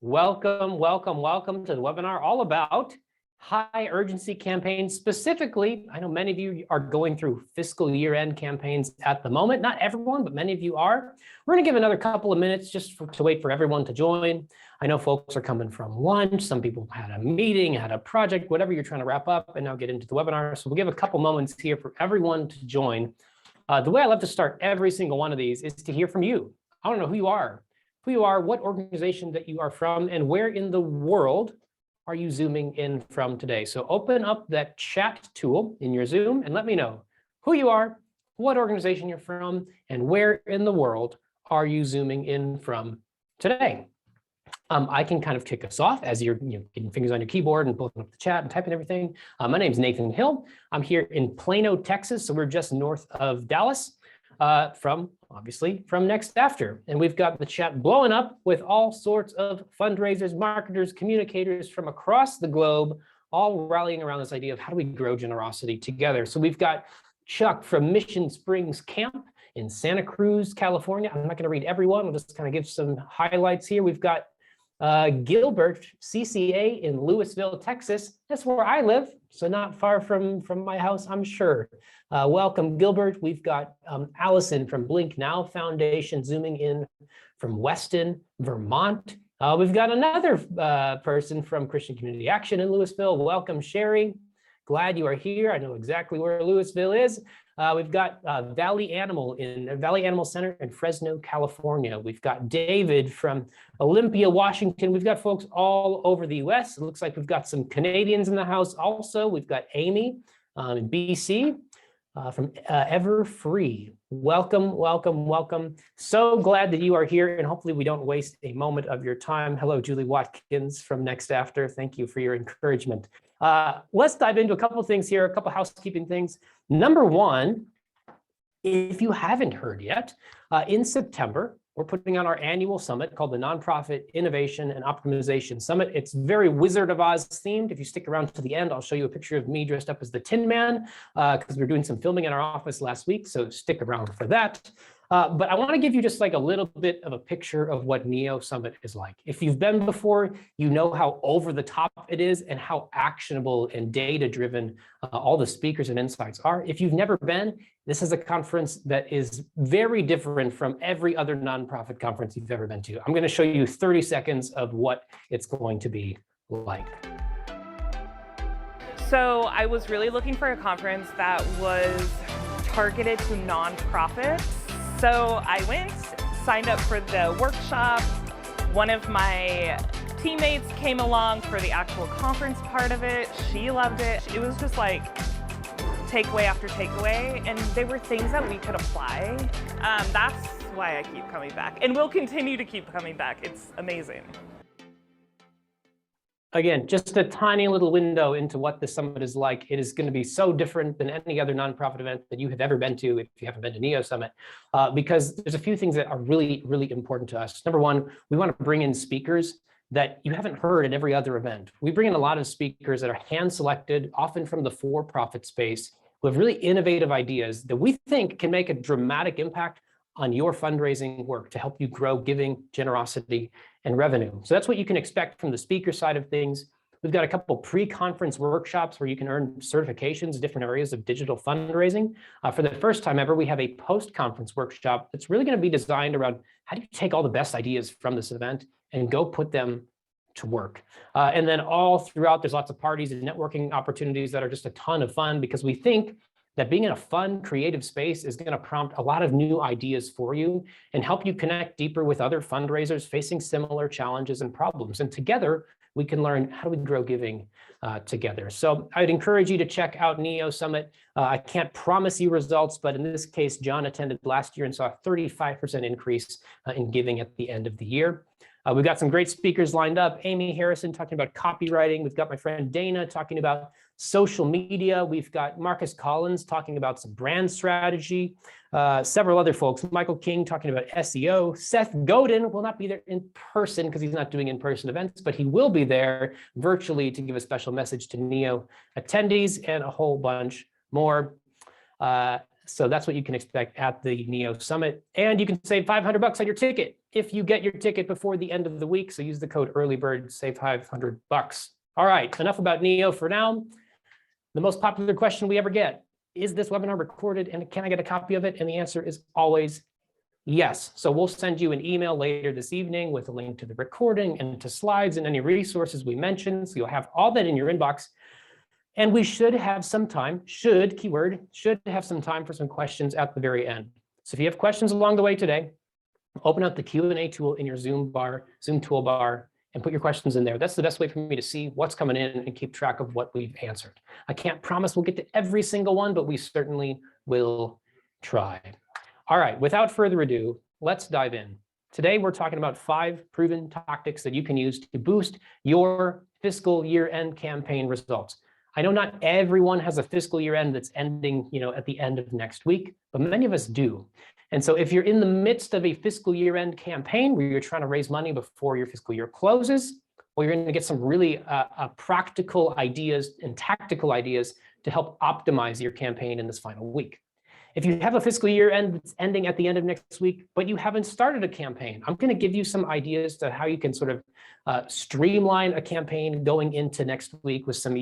Welcome, welcome, welcome to the webinar all about high urgency campaigns. Specifically, I know many of you are going through fiscal year-end campaigns at the moment. Not everyone, but many of you are. We're going to give another couple of minutes just to wait for everyone to join. I know folks are coming from lunch. Some people had a meeting, had a project, whatever you're trying to wrap up and now get into the webinar. So we'll give a couple moments here for everyone to join. The way I love to start every single one of these is to hear from you. I want to know who you are, what organization that you are from, and where in the world are you zooming in from today. So open up that chat tool in your Zoom and let me know who you are, what organization you're from, and where in the world are you zooming in from today. I can kind of kick us off as you're getting fingers on your keyboard and pulling up the chat and typing everything. My name is Nathan Hill. I'm here in Plano, Texas, so we're just north of Dallas. Obviously from Next After. And we've got the chat blowing up with all sorts of fundraisers, marketers, communicators from across the globe, all rallying around this idea of how do we grow generosity together. So we've got Chuck from Mission Springs Camp in Santa Cruz, California. I'm not going to read everyone. We'll just kind of give some highlights here. We've got Gilbert, CCA in Lewisville, Texas. That's where I live, so not far from my house, I'm sure. Welcome, Gilbert. We've got Allison from Blink Now Foundation zooming in from Weston, Vermont. We've got another person from Christian Community Action in Lewisville. Welcome, Sherry. Glad you are here. I know exactly where Lewisville is. We've got Valley Animal Center in Fresno, California. We've got David from Olympia, Washington. We've got folks all over the US. It looks like we've got some Canadians in the house also. We've got Amy in BC from Ever Free. Welcome, welcome, welcome. So glad that you are here, and hopefully we don't waste a moment of your time. Hello, Julie Watkins from Next After. Thank you for your encouragement. Let's dive into a couple of things here, a couple of housekeeping things. Number one, if you haven't heard yet, in September, we're putting on our annual summit called the Nonprofit Innovation and Optimization Summit. It's very Wizard of Oz themed. If you stick around to the end, I'll show you a picture of me dressed up as the Tin Man because we're doing some filming in our office last week, so stick around for that. But I want to give you just like a little bit of a picture of what NEO Summit is like. If you've been before, you know how over the top it is and how actionable and data-driven all the speakers and insights are. If you've never been, this is a conference that is very different from every other nonprofit conference you've ever been to. I'm going to show you 30 seconds of what it's going to be like. So I was really looking for a conference that was targeted to nonprofits. So I went, signed up for the workshop. One of my teammates came along for the actual conference part of it. She loved it. It was just like takeaway after takeaway, and they were things that we could apply. That's why I keep coming back, and we'll continue to keep coming back. It's amazing. Again, just a tiny little window into what this summit is like. It is going to be so different than any other nonprofit event that you have ever been to if you haven't been to NEO Summit, because there's a few things that are really, really important to us. Number one, we want to bring in speakers that you haven't heard at every other event. We bring in a lot of speakers that are hand-selected, often from the for-profit space, who have really innovative ideas that we think can make a dramatic impact on your fundraising work to help you grow giving, generosity, and revenue. So that's what you can expect from the speaker side of things. We've got a couple pre-conference workshops where you can earn certifications in different areas of digital fundraising. For the first time ever, we have a post-conference workshop that's really going to be designed around how do you take all the best ideas from this event and go put them to work. And then all throughout, there's lots of parties and networking opportunities that are just a ton of fun, because we think that being in a fun, creative space is going to prompt a lot of new ideas for you and help you connect deeper with other fundraisers facing similar challenges and problems. And together, we can learn how do we grow giving together. So I'd encourage you to check out NEO Summit. I can't promise you results, but in this case, John attended last year and saw a 35% increase in giving at the end of the year. We've got some great speakers lined up. Amy Harrison talking about copywriting. We've got my friend Dana talking about social media. We've got Marcus Collins talking about some brand strategy. Several other folks, Michael King talking about SEO. Seth Godin will not be there in person because he's not doing in-person events, but he will be there virtually to give a special message to NEO attendees and a whole bunch more. So that's what you can expect at the NEO Summit. And you can save $500 on your ticket if you get your ticket before the end of the week. So use the code EARLYBIRD, save $500. All right, enough about NEO for now. The most popular question we ever get, is this webinar recorded and can I get a copy of it? And the answer is always yes. So we'll send you an email later this evening with a link to the recording and to slides and any resources we mentioned. So you'll have all that in your inbox. And we should have some time, keyword, should have some time for some questions at the very end. So if you have questions along the way today, open up the Q&A tool in your Zoom toolbar, and put your questions in there. That's the best way for me to see what's coming in and keep track of what we've answered. I can't promise we'll get to every single one, but we certainly will try. All right, without further ado, let's dive in. Today, we're talking about 5 proven tactics that you can use to boost your fiscal year-end campaign results. I know not everyone has a fiscal year end that's ending, at the end of next week, but many of us do. And so if you're in the midst of a fiscal year end campaign where you're trying to raise money before your fiscal year closes, well, you're going to get some really practical ideas and tactical ideas to help optimize your campaign in this final week. If you have a fiscal year end that's ending at the end of next week, but you haven't started a campaign, I'm going to give you some ideas to how you can sort of streamline a campaign going into next week with some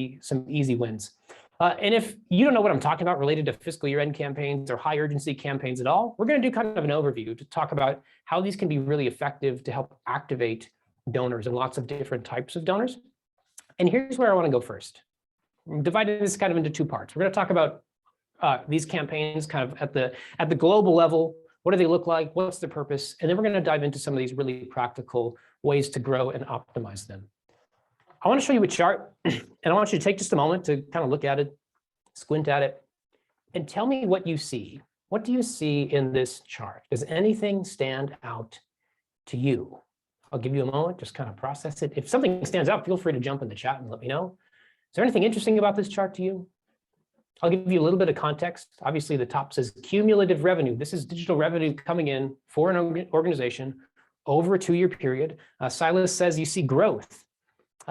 easy wins. And if you don't know what I'm talking about related to fiscal year end campaigns or high urgency campaigns at all, we're going to do kind of an overview to talk about how these can be really effective to help activate donors and lots of different types of donors. And here's where I want to go first. I'm dividing this kind of into 2 parts. We're going to talk about these campaigns kind of at the global level. What do they look like? What's the purpose? And then we're going to dive into some of these really practical ways to grow and optimize them. I want to show you a chart, and I want you to take just a moment to kind of look at it, squint at it, and tell me what you see. What do you see in this chart? Does anything stand out to you? I'll give you a moment, just kind of process it. If something stands out, feel free to jump in the chat and let me know. Is there anything interesting about this chart to you? I'll give you a little bit of context. Obviously, the top says cumulative revenue. This is digital revenue coming in for an organization over a 2-year period. Silas says you see growth.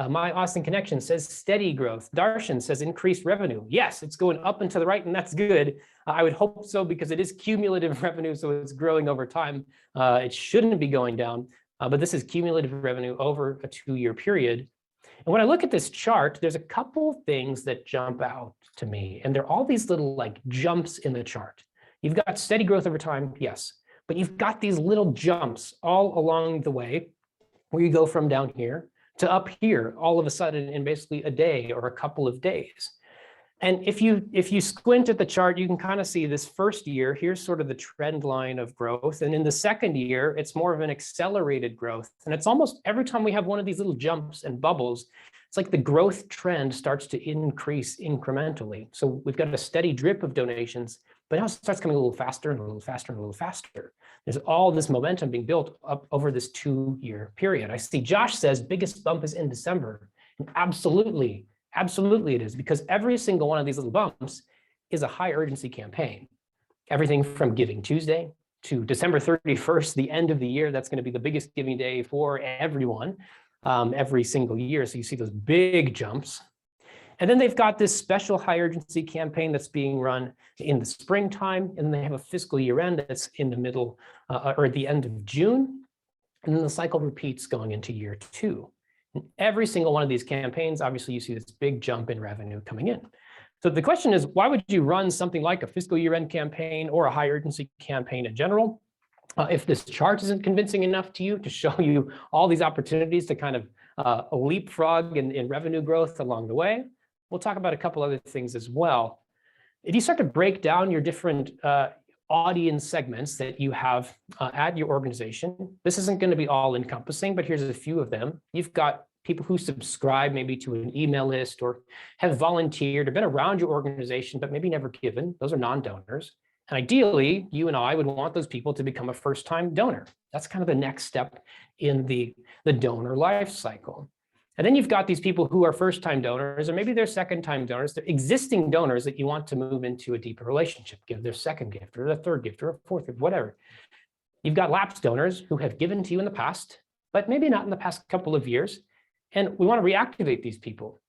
My Austin Connection says steady growth. Darshan says increased revenue. Yes, it's going up and to the right, and that's good. I would hope so because it is cumulative revenue, so it's growing over time. It shouldn't be going down, but this is cumulative revenue over a 2-year period. And when I look at this chart, there's a couple things that jump out to me, and they're all these little jumps in the chart. You've got steady growth over time, yes, but you've got these little jumps all along the way where you go from down here to up here all of a sudden in basically a day or a couple of days. And if you squint at the chart, you can kind of see this first year, here's sort of the trend line of growth. And in the second year, it's more of an accelerated growth. And it's almost every time we have one of these little jumps and bubbles, it's like the growth trend starts to increase incrementally. So we've got a steady drip of donations, but now it starts coming a little faster and a little faster and a little faster. There's all this momentum being built up over this 2-year period. I see Josh says biggest bump is in December. And absolutely it is, because every single one of these little bumps is a high urgency campaign. Everything from Giving Tuesday to December 31st, the end of the year, that's going to be the biggest giving day for everyone every single year. So you see those big jumps. And then they've got this special high urgency campaign that's being run in the springtime, and then they have a fiscal year end that's in the middle or at the end of June. And then the cycle repeats going into year 2. And every single one of these campaigns, obviously you see this big jump in revenue coming in. So the question is, why would you run something like a fiscal year end campaign or a high urgency campaign in general? If this chart isn't convincing enough to you to show you all these opportunities to kind of leapfrog in revenue growth along the way, we'll talk about a couple other things as well. If you start to break down your different audience segments that you have at your organization, this isn't going to be all encompassing, but here's a few of them. You've got people who subscribe maybe to an email list or have volunteered or been around your organization, but maybe never given. Those are non-donors. And ideally, you and I would want those people to become a first-time donor. That's kind of the next step in the donor life cycle. And then you've got these people who are first-time donors, or maybe they're second-time donors. They're existing donors that you want to move into a deeper relationship, give their second gift or a third gift or a fourth gift, whatever. You've got lapsed donors who have given to you in the past, but maybe not in the past couple of years. And we want to reactivate these people.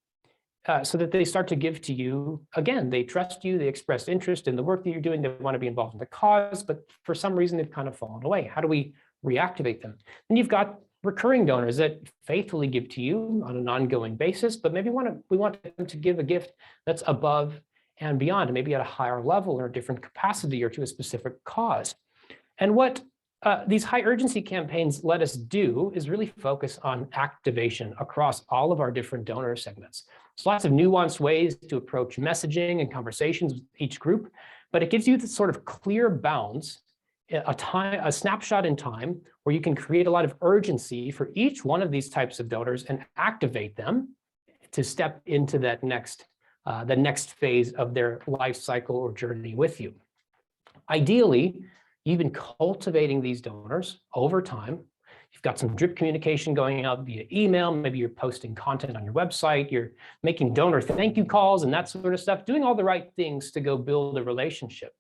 so that they start to give to you. Again, they trust you, they express interest in the work that you're doing, they want to be involved in the cause, but for some reason they've kind of fallen away. How do we reactivate them? And you've got recurring donors that faithfully give to you on an ongoing basis, but maybe we want them to give a gift that's above and beyond, maybe at a higher level or a different capacity or to a specific cause. And what these high urgency campaigns let us do is really focus on activation across all of our different donor segments. There's lots of nuanced ways to approach messaging and conversations with each group, but it gives you the sort of clear bounds, a snapshot in time where you can create a lot of urgency for each one of these types of donors and activate them to step into that the next phase of their life cycle or journey with you. Ideally, you've been cultivating these donors over time. You've got some drip communication going out via email. Maybe you're posting content on your website. You're making donor thank you calls and that sort of stuff, doing all the right things to go build a relationship.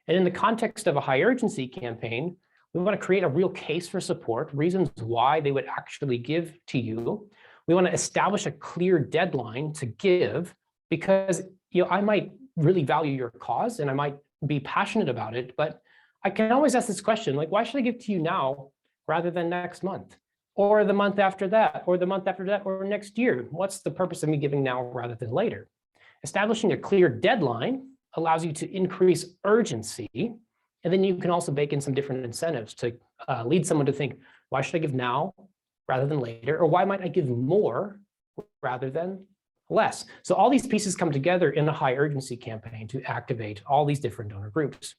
And in the context of a high urgency campaign, we want to create a real case for support, reasons why they would actually give to you. We want to establish a clear deadline to give, because I might really value your cause and I might be passionate about it, but I can always ask this question, like, why should I give to you now rather than next month, or the month after that, or the month after that, or next year? What's the purpose of me giving now rather than later? Establishing a clear deadline allows you to increase urgency, and then you can also bake in some different incentives to lead someone to think, why should I give now rather than later, or why might I give more rather than less? So all these pieces come together in a high urgency campaign to activate all these different donor groups.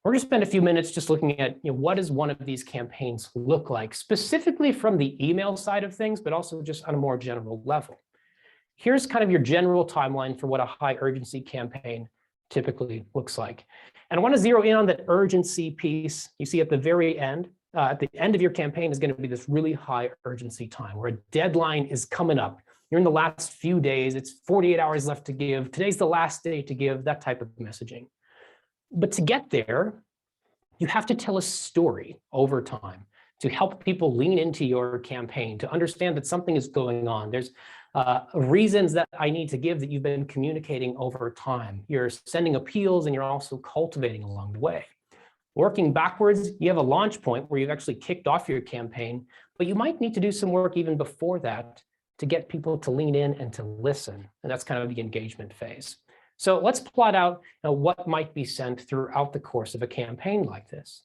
We're going to spend a few minutes just looking at what does one of these campaigns look like, specifically from the email side of things, but also just on a more general level. Here's kind of your general timeline for what a high urgency campaign typically looks like. And I want to zero in on that urgency piece. You see at the very end, at the end of your campaign is going to be this really high urgency time where a deadline is coming up. You're in the last few days, it's 48 hours left to give. Today's the last day to give, that type of messaging. But to get there, you have to tell a story over time to help people lean into your campaign, to understand that something is going on. There's reasons that I need to give that you've been communicating over time. You're sending appeals and you're also cultivating along the way. Working backwards, you have a launch point where you've actually kicked off your campaign, but you might need to do some work even before that to get people to lean in and to listen. And that's kind of the engagement phase. So let's plot out what might be sent throughout the course of a campaign like this.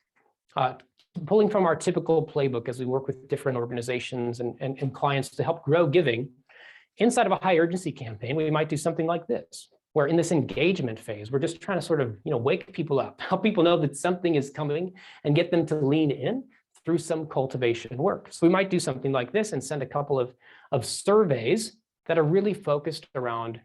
Pulling from our typical playbook as we work with different organizations and clients to help grow giving, inside of a high urgency campaign, we might do something like this, where in this engagement phase, we're just trying to sort of wake people up, help people know that something is coming and get them to lean in through some cultivation work. So we might do something like this and send a couple of surveys that are really focused around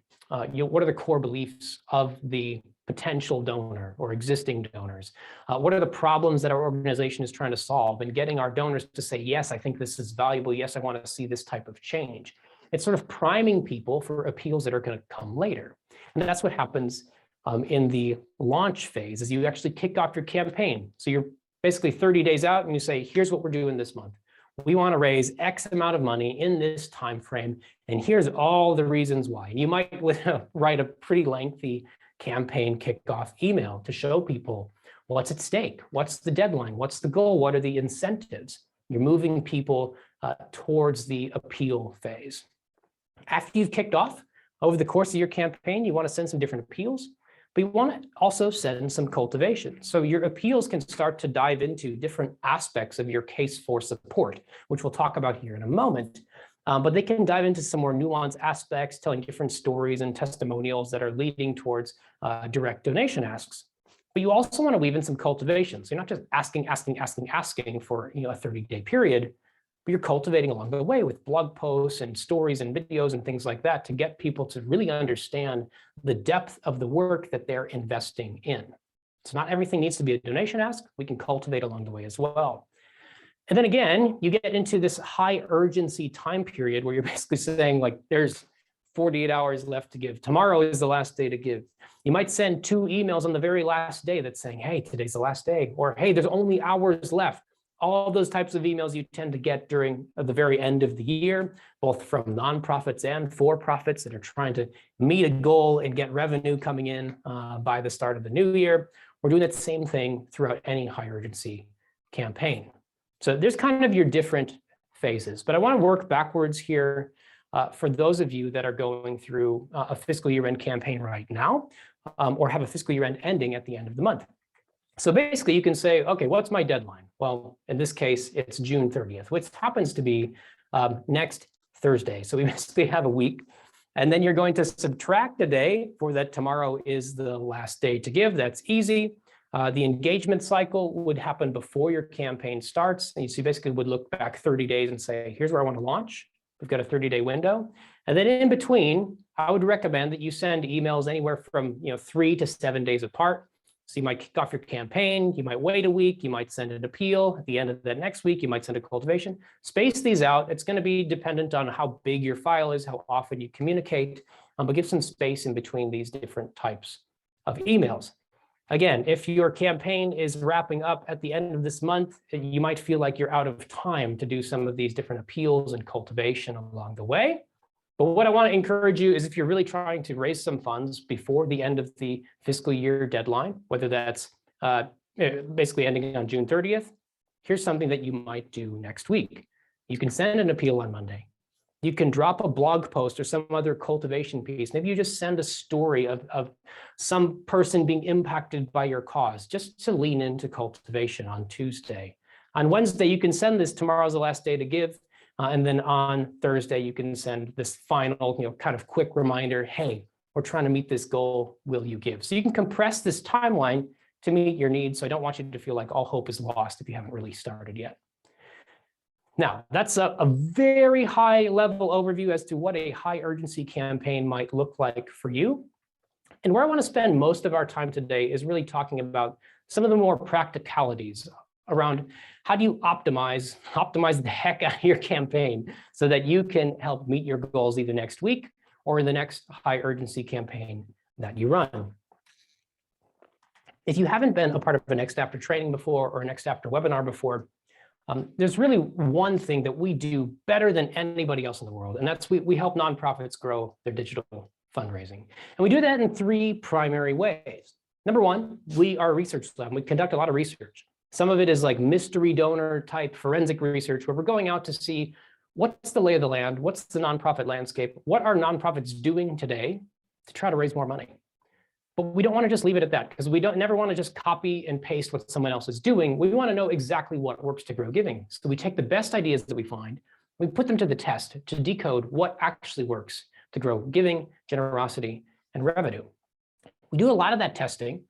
what are the core beliefs of the potential donor or existing donors? What are the problems that our organization is trying to solve, and getting our donors to say, yes, I think this is valuable. Yes, I want to see this type of change. It's sort of priming people for appeals that are going to come later. And that's what happens in the launch phase, is you actually kick off your campaign. So you're basically 30 days out and you say, here's what we're doing this month. We want to raise X amount of money in this time frame, and here's all the reasons why. And you might write a pretty lengthy campaign kickoff email to show people what's at stake, what's the deadline, what's the goal, what are the incentives. You're moving people towards the appeal phase. After you've kicked off, over the course of your campaign, you want to send some different appeals, but you want to also send some cultivation. So your appeals can start to dive into different aspects of your case for support, which we'll talk about here in a moment. But they can dive into some more nuanced aspects, telling different stories and testimonials that are leading towards direct donation asks. But you also want to weave in some cultivation. So you're not just asking for a 30-day period, but you're cultivating along the way with blog posts and stories and videos and things like that to get people to really understand the depth of the work that they're investing in. So not everything needs to be a donation ask. We can cultivate along the way as well. And then again, you get into this high urgency time period where you're basically saying, like, there's 48 hours left to give. Tomorrow is the last day to give. You might send 2 emails on the very last day that's saying, hey, today's the last day, or hey, there's only hours left. all those types of emails you tend to get during the very end of the year, both from nonprofits and for-profits that are trying to meet a goal and get revenue coming in by the start of the new year. We're doing that same thing throughout any high urgency campaign. So there's kind of your different phases, but I want to work backwards here for those of you that are going through a fiscal year-end campaign right now, or have a fiscal year-end ending at the end of the month. So basically you can say, okay, what's my deadline? Well, in this case, it's June 30th, which happens to be next Thursday. So we basically have a week, and then you're going to subtract a day for that tomorrow is the last day to give. That's easy. The engagement cycle would happen before your campaign starts. And you basically would look back 30 days and say, here's where I want to launch. We've got a 30-day window. And then in between, I would recommend that you send emails anywhere from 3 to 7 days apart. So you might kick off your campaign, you might wait a week, you might send an appeal. At the end of that next week, you might send a cultivation. Space these out. It's going to be dependent on how big your file is, how often you communicate, but give some space in between these different types of emails. Again, if your campaign is wrapping up at the end of this month, you might feel like you're out of time to do some of these different appeals and cultivation along the way. But what I want to encourage you is if you're really trying to raise some funds before the end of the fiscal year deadline, whether that's basically ending on June 30th, here's something that you might do next week. You can send an appeal on Monday. You can drop a blog post or some other cultivation piece. Maybe you just send a story of some person being impacted by your cause, just to lean into cultivation on Tuesday. On Wednesday, you can send this tomorrow's the last day to give. And then on Thursday, you can send this final, kind of quick reminder, hey, we're trying to meet this goal, will you give? So you can compress this timeline to meet your needs. So I don't want you to feel like all hope is lost if you haven't really started yet. Now, that's a very high level overview as to what a high urgency campaign might look like for you. And where I want to spend most of our time today is really talking about some of the more practicalities around how do you optimize the heck out of your campaign so that you can help meet your goals either next week or in the next high urgency campaign that you run. If you haven't been a part of a Next After training before or a Next After webinar before, there's really one thing that we do better than anybody else in the world, and that's we help nonprofits grow their digital fundraising. And we do that in 3 primary ways. Number one, we are a research lab. We conduct a lot of research. Some of it is like mystery donor type forensic research where we're going out to see what's the lay of the land, what's the nonprofit landscape, what are nonprofits doing today to try to raise more money. But we don't want to just leave it at that because we never want to just copy and paste what someone else is doing. We want to know exactly what works to grow giving. So we take the best ideas that we find, we put them to the test to decode what actually works to grow giving, generosity, and revenue. We do a lot of that testing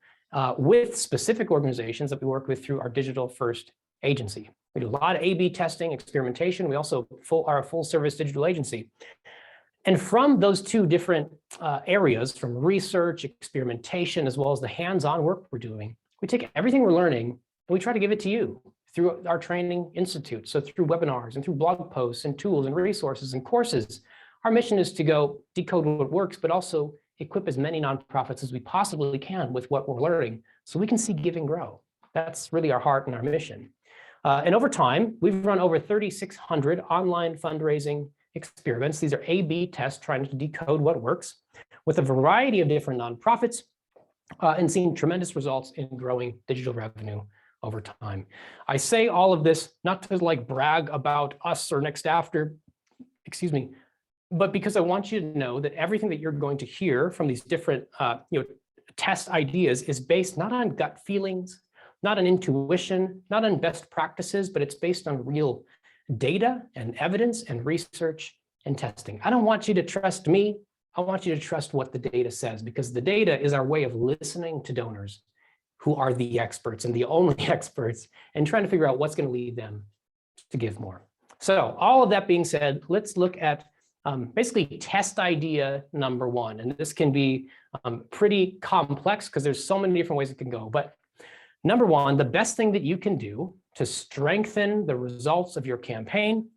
with specific organizations that we work with through our digital first agency. We do a lot of A/B testing, experimentation. We also are a full service digital agency. And from those 2 different areas, from research, experimentation, as well as the hands-on work we're doing, we take everything we're learning and we try to give it to you through our training institute. So through webinars and through blog posts and tools and resources and courses. Our mission is to go decode what works, but also equip as many nonprofits as we possibly can with what we're learning so we can see giving grow. That's really our heart and our mission. And over time, we've run over 3,600 online fundraising experiments. These are A/B tests trying to decode what works with a variety of different nonprofits and seen tremendous results in growing digital revenue over time. I say all of this not to like brag about us or Next After, but because I want you to know that everything that you're going to hear from these different test ideas is based not on gut feelings, not on intuition, not on best practices, but it's based on real data and evidence and research and testing. I don't want you to trust me. I want you to trust what the data says, because the data is our way of listening to donors who are the experts and the only experts and trying to figure out what's going to lead them to give more. So all of that being said, let's look at basically test idea number 1. And this can be pretty complex because there's so many different ways it can go. But number 1, the best thing that you can do to strengthen the results of your campaign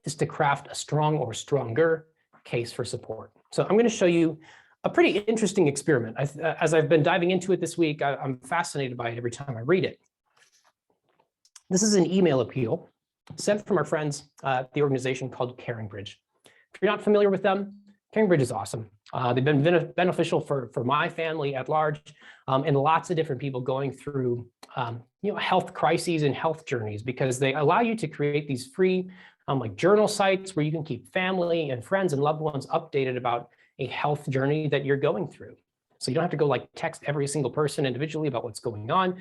is to craft a strong or stronger case for support. So I'm going to show you a pretty interesting experiment. As I've been diving into it this week, I'm fascinated by it every time I read it. This is an email appeal sent from our friends at the organization called CaringBridge. If you're not familiar with them, CaringBridge is awesome. They've been beneficial for my family at large, and lots of different people going through health crises and health journeys, because they allow you to create these free like journal sites where you can keep family and friends and loved ones updated about a health journey that you're going through. So you don't have to go like text every single person individually about what's going on.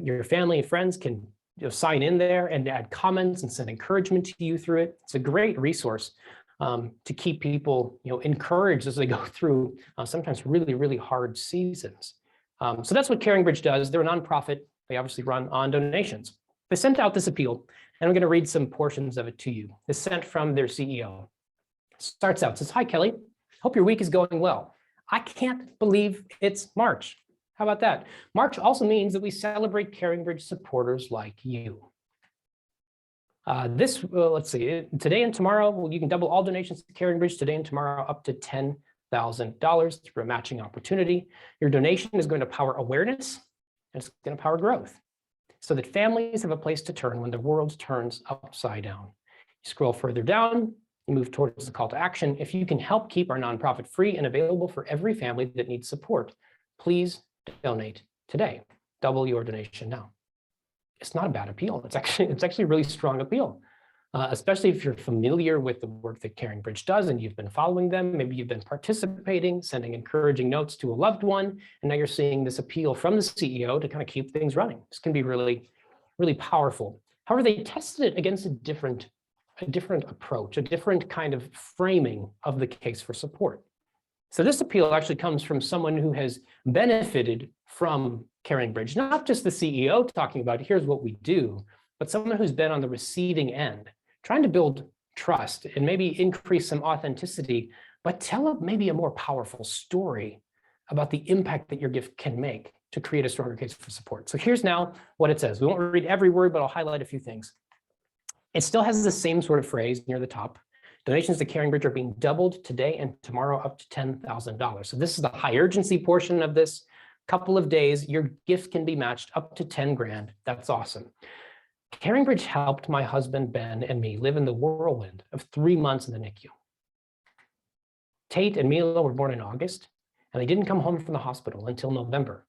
Your family and friends can sign in there and add comments and send encouragement to you through it. It's a great resource to keep people encouraged as they go through sometimes really, really hard seasons. So that's what CaringBridge does. They're a nonprofit. They obviously run on donations. They sent out this appeal, and I'm going to read some portions of it to you. It's sent from their CEO. Starts out, says, "Hi, Kelly. Hope your week is going well. I can't believe it's March." How about that? March also means that we celebrate CaringBridge supporters like you. Let's see, today and tomorrow, you can double all donations to CaringBridge today and tomorrow up to $10,000 for a matching opportunity. Your donation is going to power awareness, and it's going to power growth, so that families have a place to turn when the world turns upside down. You scroll further down, you move towards the call to action. If you can help keep our nonprofit free and available for every family that needs support, please donate today. Double your donation now. It's not a bad appeal. It's actually a really strong appeal, especially if you're familiar with the work that CaringBridge does and you've been following them. Maybe you've been participating, sending encouraging notes to a loved one, and now you're seeing this appeal from the CEO to kind of keep things running. This can be really, really powerful. However, they tested it against a different approach, a different kind of framing of the case for support. So this appeal actually comes from someone who has benefited from CaringBridge, not just the CEO talking about here's what we do, but someone who's been on the receiving end, trying to build trust and maybe increase some authenticity, but tell maybe a more powerful story about the impact that your gift can make to create a stronger case for support. So here's now what it says. We won't read every word, but I'll highlight a few things. It still has the same sort of phrase near the top. Donations to CaringBridge are being doubled today and tomorrow up to $10,000. So this is the high urgency portion of this. Couple of days, your gift can be matched up to 10 grand. That's awesome. CaringBridge helped my husband, Ben, and me live in the whirlwind of 3 months in the NICU. Tate and Mila were born in August, and they didn't come home from the hospital until November.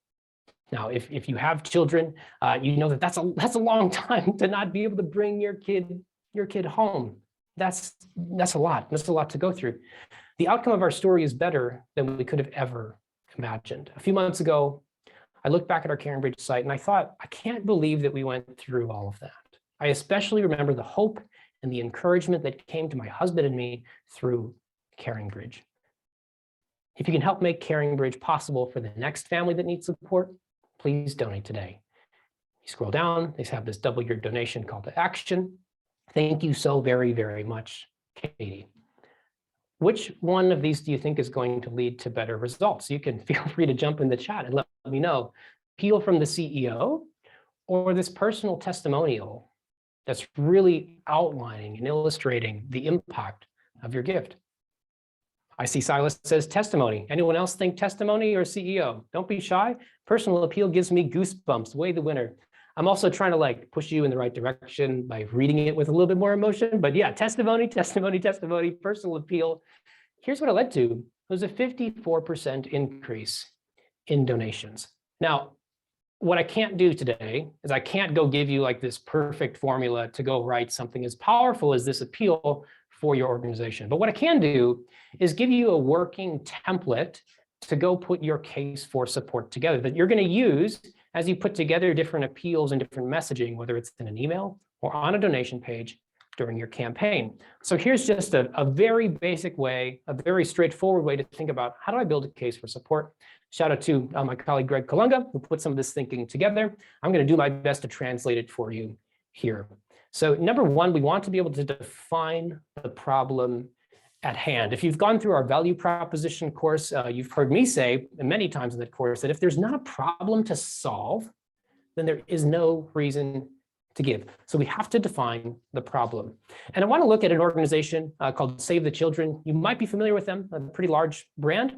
Now, if you have children, you know that that's a long time to not be able to bring your kid home. That's a lot. That's a lot to go through. The outcome of our story is better than we could have ever imagined. A few months ago, I looked back at our CaringBridge site and I thought, I can't believe that we went through all of that. I especially remember the hope and the encouragement that came to my husband and me through CaringBridge. If you can help make CaringBridge possible for the next family that needs support, please donate today. You scroll down, they have this double your donation call to action. Thank you so very, very much, Katie. Which one of these do you think is going to lead to better results? You can feel free to jump in the chat and let me know. Appeal from the CEO or this personal testimonial that's really outlining and illustrating the impact of your gift? I see Silas says testimony. Anyone else think testimony or CEO? Don't be shy. Personal appeal gives me goosebumps. Way the winner. I'm also trying to push you in the right direction by reading it with a little bit more emotion. But yeah, testimony, personal appeal. Here's what it led to. It was a 54% increase in donations. Now, what I can't do today is I can't go give you this perfect formula to go write something as powerful as this appeal for your organization. But what I can do is give you a working template to go put your case for support together that you're going to use as you put together different appeals and different messaging, whether it's in an email or on a donation page during your campaign. So here's just a very basic way, a very straightforward way to think about how do I build a case for support. Shout out to my colleague, Greg Kalunga, who put some of this thinking together. I'm going to do my best to translate it for you here. So number one, we want to be able to define the problem at hand. If you've gone through our value proposition course, you've heard me say many times in that course that if there's not a problem to solve, then there is no reason to give. So we have to define the problem. And I want to look at an organization called Save the Children. You might be familiar with them, a pretty large brand.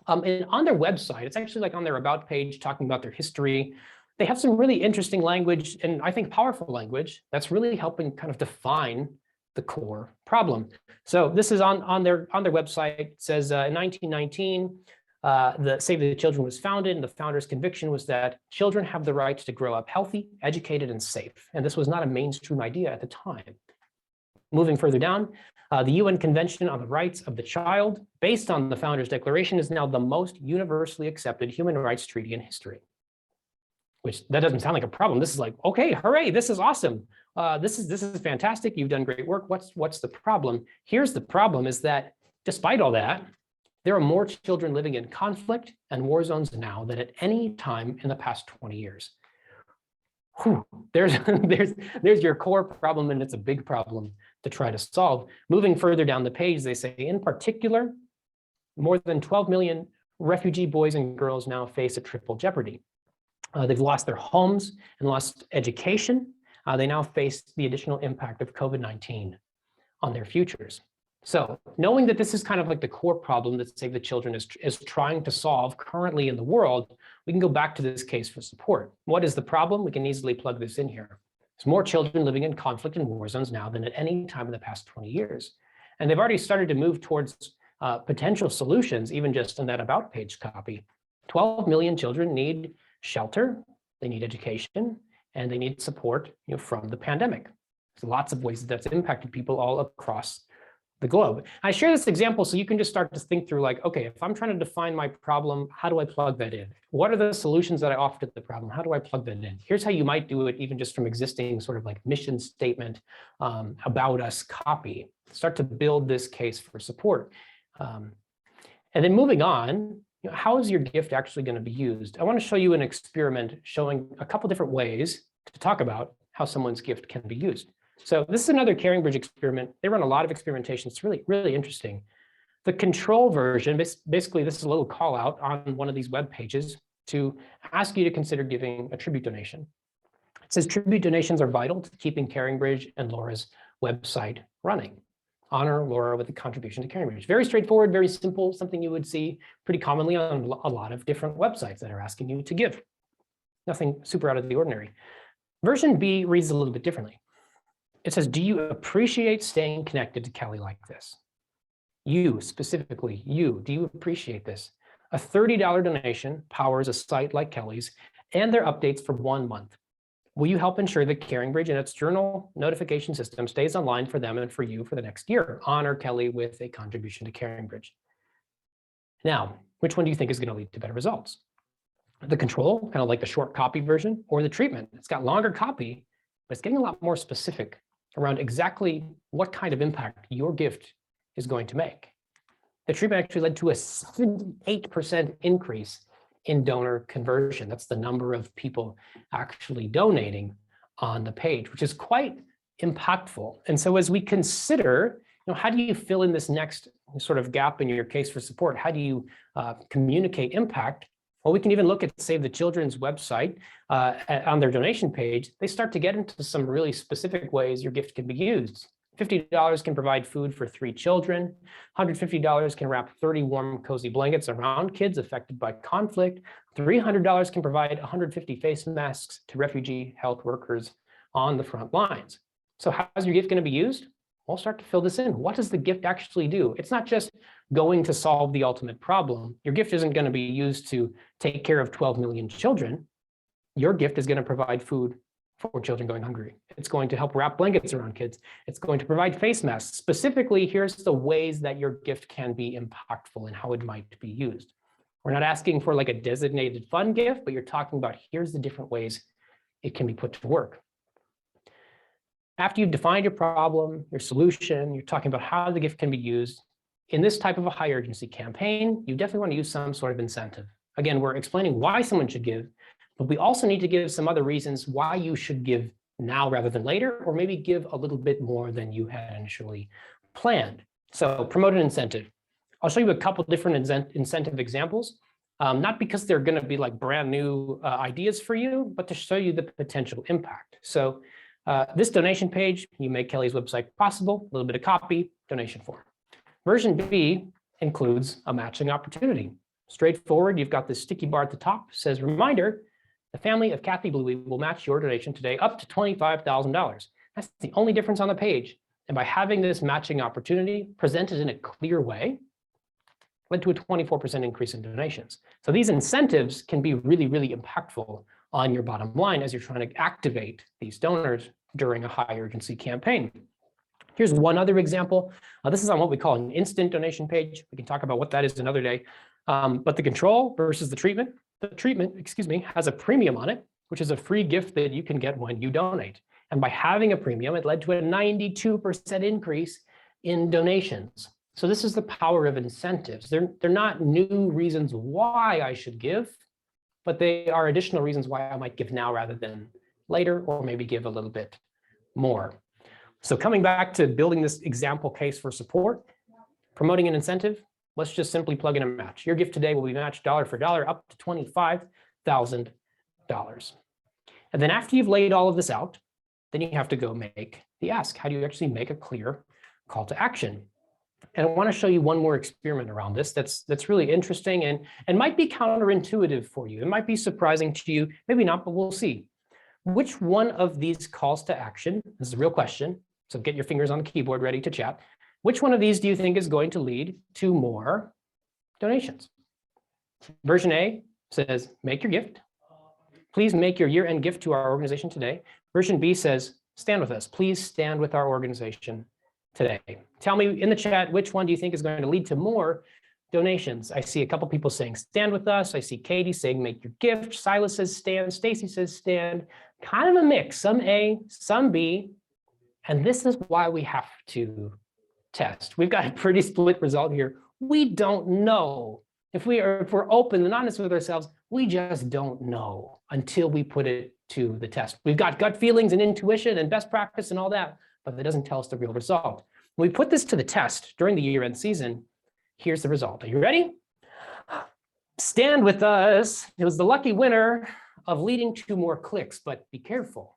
And on their website, it's actually on their about page talking about their history. they have some really interesting language and I think powerful language that's really helping kind of define the core problem. So this is on their website. It says in 1919, the Save the Children was founded, and the founder's conviction was that children have the right to grow up healthy, educated, and safe. And this was not a mainstream idea at the time. Moving further down, the UN Convention on the Rights of the Child, based on the Founders' Declaration, is now the most universally accepted human rights treaty in history. Which that doesn't sound like a problem. This is like, okay, hooray, this is awesome. This is fantastic. You've done great work. What's the problem? Here's the problem: is that despite all that, there are more children living in conflict and war zones now than at any time in the past 20 years. Whew, there's your core problem, and it's a big problem to try to solve. Moving further down the page, they say, in particular, more than 12 million refugee boys and girls now face a triple jeopardy. They've lost their homes and lost education. They now face the additional impact of COVID-19 on their futures. So knowing that this is kind of like the core problem that Save the Children is trying to solve currently in the world, we can go back to this case for support. What is the problem? We can easily plug this in here. There's more children living in conflict and war zones now than at any time in the past 20 years. And they've already started to move towards potential solutions, even just in that about page copy. 12 million children need shelter, they need education, and they need support from the pandemic. There's lots of ways that's impacted people all across the globe. I share this example so you can just start to think through like, okay, if I'm trying to define my problem, how do I plug that in? What are the solutions that I offer to the problem? How do I plug that in? Here's how you might do it even just from existing sort of like mission statement, about us copy. Start to build this case for support. And then moving on, how is your gift actually going to be used? I want to show you an experiment showing a couple different ways to talk about how someone's gift can be used. So this is another CaringBridge experiment. They run a lot of experimentation. It's really, really interesting. The control version, basically this is a little call out on one of these web pages to ask you to consider giving a tribute donation. It says tribute donations are vital to keeping CaringBridge and Laura's website running. Honor Laura with a contribution to CaringBridge. Very straightforward, very simple, something you would see pretty commonly on a lot of different websites that are asking you to give. Nothing super out of the ordinary. Version B reads a little bit differently. It says, do you appreciate staying connected to Kelly like this? You, specifically, you, do you appreciate this? A $30 donation powers a site like Kelly's and their updates for 1 month. Will you help ensure that CaringBridge and its journal notification system stays online for them and for you for the next year? Honor Kelly with a contribution to CaringBridge. Now, which one do you think is going to lead to better results? The control, kind of like the short copy version, or the treatment? It's got longer copy, but it's getting a lot more specific around exactly what kind of impact your gift is going to make. The treatment actually led to a 78% increase in donor conversion. That's the number of people actually donating on the page, which is quite impactful. And so as we consider, how do you fill in this next sort of gap in your case for support? How do you communicate impact? Well, we can even look at Save the Children's website on their donation page. They start to get into some really specific ways your gift can be used. $50 can provide food for 3 children. $150 can wrap 30 warm, cozy blankets around kids affected by conflict. $300 can provide 150 face masks to refugee health workers on the front lines. So how's your gift going to be used? We'll start to fill this in. What does the gift actually do? It's not just going to solve the ultimate problem. Your gift isn't going to be used to take care of 12 million children. Your gift is going to provide food for children going hungry. It's going to help wrap blankets around kids. It's going to provide face masks. Specifically, here's the ways that your gift can be impactful and how it might be used. We're not asking for like a designated fund gift, but you're talking about here's the different ways it can be put to work. After you've defined your problem, your solution, you're talking about how the gift can be used. In this type of a high urgency campaign, you definitely want to use some sort of incentive. Again, we're explaining why someone should give, but we also need to give some other reasons why you should give now rather than later, or maybe give a little bit more than you had initially planned. So promote an incentive. I'll show you a couple different incentive examples, not because they're going to be like brand new ideas for you, but to show you the potential impact. So this donation page, you make Kelly's website possible, a little bit of copy, donation form. Version B includes a matching opportunity. Straightforward, you've got this sticky bar at the top, says reminder, The family of Kathy Bluey will match your donation today up to $25,000. That's the only difference on the page. And by having this matching opportunity presented in a clear way, led to a 24% increase in donations. So these incentives can be really, really impactful on your bottom line as you're trying to activate these donors during a high urgency campaign. Here's one other example. This is on what we call an instant donation page. We can talk about what that is another day. But the control versus the treatment has a premium on it, which is a free gift that you can get when you donate. And by having a premium, it led to a 92% increase in donations. So this is the power of incentives. They're not new reasons why I should give, but they are additional reasons why I might give now rather than later, or maybe give a little bit more. So coming back to building this example case for support, promoting an incentive, let's just simply plug in a match. Your gift today will be matched dollar for dollar up to $25,000. And then after you've laid all of this out, then you have to go make the ask. How do you actually make a clear call to action? And I want to show you one more experiment around this that's really interesting and might be counterintuitive for you. It might be surprising to you, maybe not, but we'll see. Which one of these calls to action, this is a real question, so get your fingers on the keyboard ready to chat. Which one of these do you think is going to lead to more donations? Version A says, make your gift. Please make your year-end gift to our organization today. Version B says, stand with us. Please stand with our organization today. Tell me in the chat, which one do you think is going to lead to more donations? I see a couple people saying stand with us. I see Katie saying make your gift. Silas says stand. Stacy says stand. Kind of a mix, some A, some B. And this is why we have to test. We've got a pretty split result here. We don't know. If we're open and honest with ourselves, we just don't know until we put it to the test. We've got gut feelings and intuition and best practice and all that, but that doesn't tell us the real result. When we put this to the test during the year-end season, here's the result. Are you ready? Stand with us. It was the lucky winner of leading to more clicks, but be careful.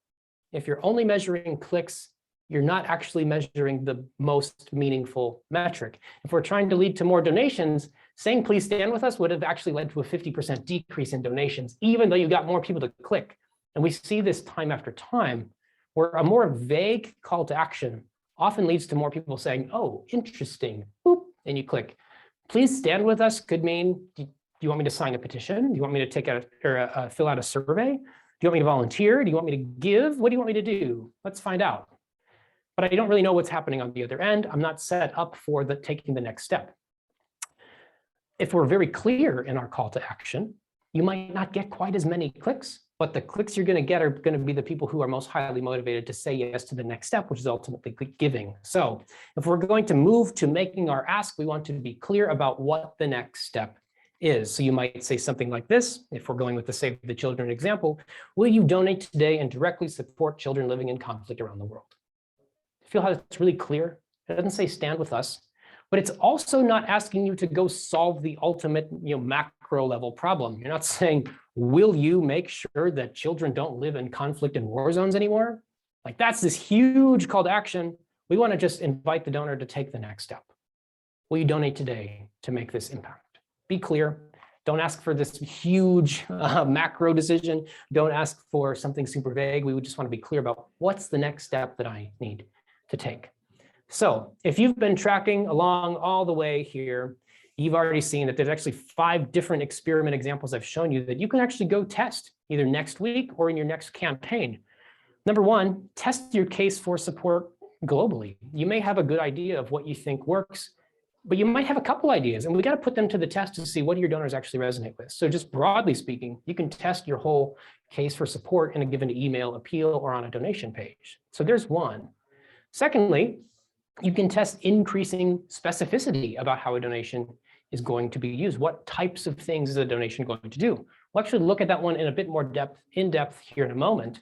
If you're only measuring clicks, you're not actually measuring the most meaningful metric. If we're trying to lead to more donations, saying please stand with us would have actually led to a 50% decrease in donations, even though you got more people to click. And we see this time after time, where a more vague call to action often leads to more people saying, oh, interesting, boop, and you click. Please stand with us could mean, do you want me to sign a petition? Do you want me to take fill out a survey? Do you want me to volunteer? Do you want me to give? What do you want me to do? Let's find out. But I don't really know what's happening on the other end. I'm not set up for taking the next step. If we're very clear in our call to action, you might not get quite as many clicks, but the clicks you're going to get are going to be the people who are most highly motivated to say yes to the next step, which is ultimately giving. So if we're going to move to making our ask, we want to be clear about what the next step is. So you might say something like this, if we're going with the Save the Children example, will you donate today and directly support children living in conflict around the world? Feel how it's really clear? It doesn't say stand with us, but it's also not asking you to go solve the ultimate, macro level problem. You're not saying, will you make sure that children don't live in conflict and war zones anymore? Like that's this huge call to action. We want to just invite the donor to take the next step. Will you donate today to make this impact? Be clear. Don't ask for this huge macro decision. Don't ask for something super vague. We would just want to be clear about what's the next step that I need to take. So if you've been tracking along all the way here, you've already seen that there's actually 5 different experiment examples I've shown you that you can actually go test either next week or in your next campaign. Number 1, test your case for support globally. You may have a good idea of what you think works, but you might have a couple ideas, and we got to put them to the test to see what do your donors actually resonate with. So just broadly speaking, you can test your whole case for support in a given email appeal or on a donation page. So there's one. Secondly, you can test increasing specificity about how a donation is going to be used. What types of things is a donation going to do? We'll actually look at that one in a bit more in depth here in a moment.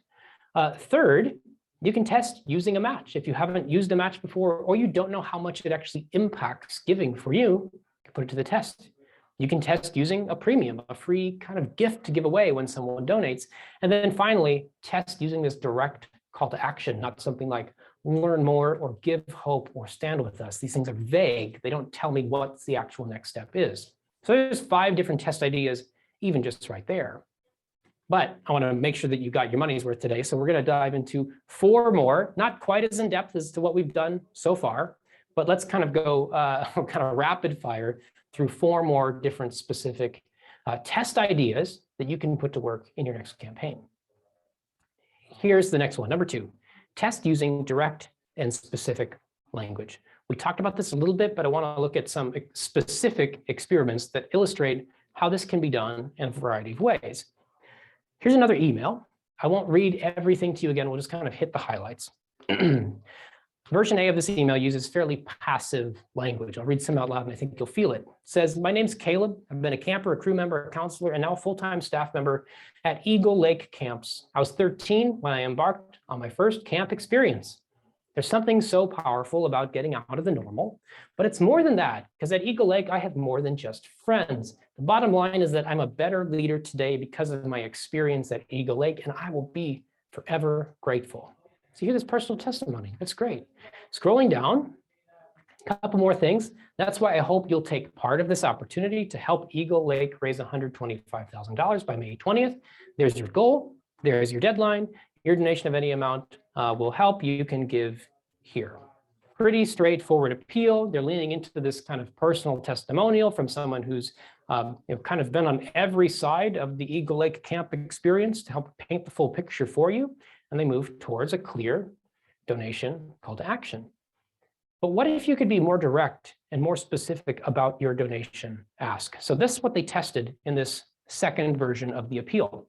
Third, you can test using a match. If you haven't used a match before, or you don't know how much it actually impacts giving for you, put it to the test. You can test using a premium, a free kind of gift to give away when someone donates. And then finally, test using this direct call to action, not something like learn more or give hope or stand with us. These things are vague. They don't tell me what the actual next step is. So there's 5 different test ideas, even just right there. But I want to make sure that you got your money's worth today. So we're going to dive into 4 more, not quite as in depth as to what we've done so far, but let's kind of go kind of rapid fire through 4 more different specific test ideas that you can put to work in your next campaign. Here's the next one, number 2, test using direct and specific language. We talked about this a little bit, but I want to look at some specific experiments that illustrate how this can be done in a variety of ways. Here's another email. I won't read everything to you again. We'll just kind of hit the highlights. Version A of this email uses fairly passive language. I'll read some out loud and I think you'll feel it. It says, my name's Caleb. I've been a camper, a crew member, a counselor, and now a full-time staff member at Eagle Lake Camps. I was 13 when I embarked on my first camp experience. There's something so powerful about getting out of the normal, but it's more than that, because at Eagle Lake, I have more than just friends. The bottom line is that I'm a better leader today because of my experience at Eagle Lake, and I will be forever grateful. So here's this personal testimony. That's great. Scrolling down, a couple more things. That's why I hope you'll take part of this opportunity to help Eagle Lake raise $125,000 by May 20th. There's your goal. There's your deadline. Your donation of any amount will help. You can give here. Pretty straightforward appeal. They're leaning into this kind of personal testimonial from someone who's kind of been on every side of the Eagle Lake camp experience to help paint the full picture for you. And they move towards a clear donation call to action. But what if you could be more direct and more specific about your donation ask? So this is what they tested in this second version of the appeal.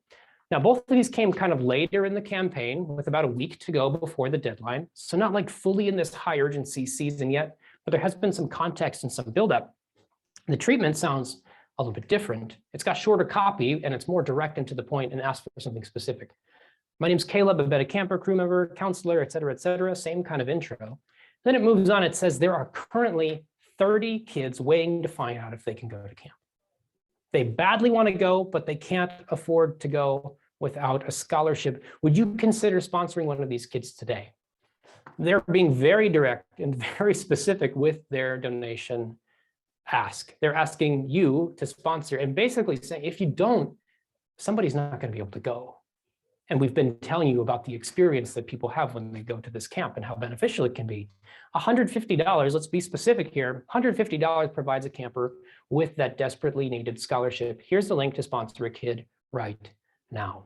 Now, both of these came kind of later in the campaign with about a week to go before the deadline. So not like fully in this high urgency season yet, but there has been some context and some buildup. The treatment sounds a little bit different. It's got shorter copy and it's more direct and to the point and asks for something specific. My name's Caleb. I've been a camper, crew member, counselor, et cetera, same kind of intro. Then it moves on. It says there are currently 30 kids waiting to find out if they can go to camp. They badly want to go, but they can't afford to go without a scholarship. Would you consider sponsoring one of these kids today? They're being very direct and very specific with their donation ask. They're asking you to sponsor and basically saying, if you don't, somebody's not going to be able to go. And we've been telling you about the experience that people have when they go to this camp and how beneficial it can be. $150, let's be specific here, $150 provides a camper with that desperately needed scholarship. Here's the link to sponsor a kid right now.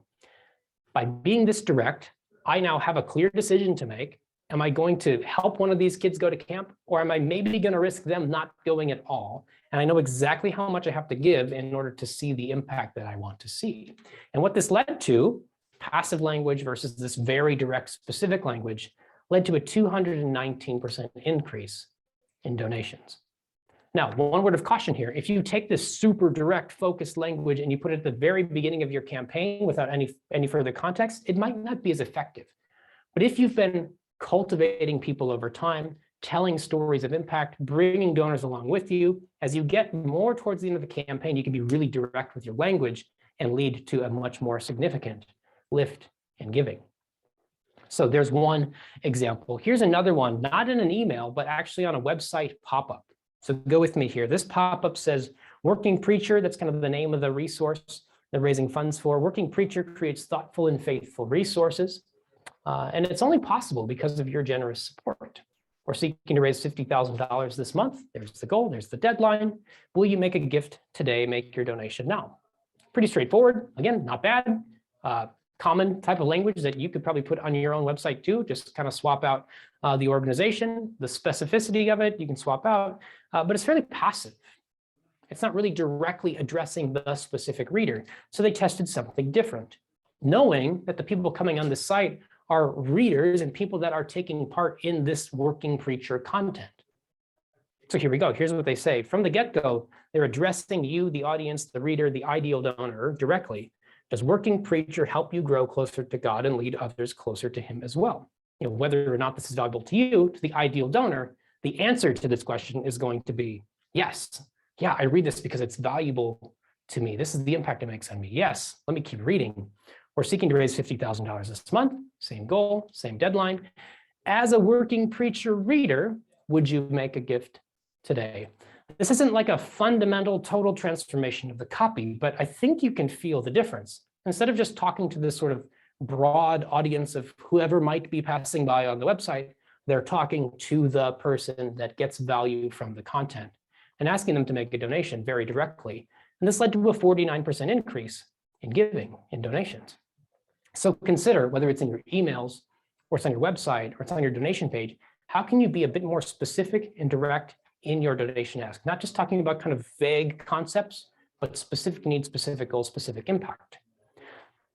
By being this direct, I now have a clear decision to make. Am I going to help one of these kids go to camp, or am I maybe going to risk them not going at all? And I know exactly how much I have to give in order to see the impact that I want to see. And what this led to, passive language versus this very direct specific language, led to a 219% increase in donations. Now, one word of caution here, if you take this super direct focused language and you put it at the very beginning of your campaign without any further context, it might not be as effective. But if you've been cultivating people over time, telling stories of impact, bringing donors along with you, as you get more towards the end of the campaign, you can be really direct with your language and lead to a much more significant lift in giving. So there's one example. Here's another one, not in an email, but actually on a website pop-up. So go with me here. This pop-up says, Working Preacher, that's kind of the name of the resource they're raising funds for. Working Preacher creates thoughtful and faithful resources. And it's only possible because of your generous support. We're seeking to raise $50,000 this month. There's the goal, there's the deadline. Will you make a gift today? Make your donation now. Pretty straightforward. Again, not bad. Common type of language that you could probably put on your own website too. Just kind of swap out the organization, the specificity of it, you can swap out, but it's fairly passive. It's not really directly addressing the specific reader. So they tested something different, knowing that the people coming on the site are readers and people that are taking part in this Working Preacher content. So here we go. Here's what they say. From the get-go, they're addressing you, the audience, the reader, the ideal donor directly. Does Working Preacher help you grow closer to God and lead others closer to Him as well? You know, whether or not this is valuable to you, to the ideal donor, the answer to this question is going to be yes. Yeah, I read this because it's valuable to me. This is the impact it makes on me. Yes, let me keep reading. We're seeking to raise $50,000 this month. Same goal, same deadline. As a Working Preacher reader, would you make a gift today? This isn't like a fundamental total transformation of the copy, but I think you can feel the difference. Instead of just talking to this sort of broad audience of whoever might be passing by on the website, they're talking to the person that gets value from the content and asking them to make a donation very directly. And this led to a 49% increase in giving, in donations. So consider, whether it's in your emails or it's on your website or it's on your donation page, how can you be a bit more specific and direct in your donation ask? Not just talking about kind of vague concepts, but specific needs, specific goals, specific impact.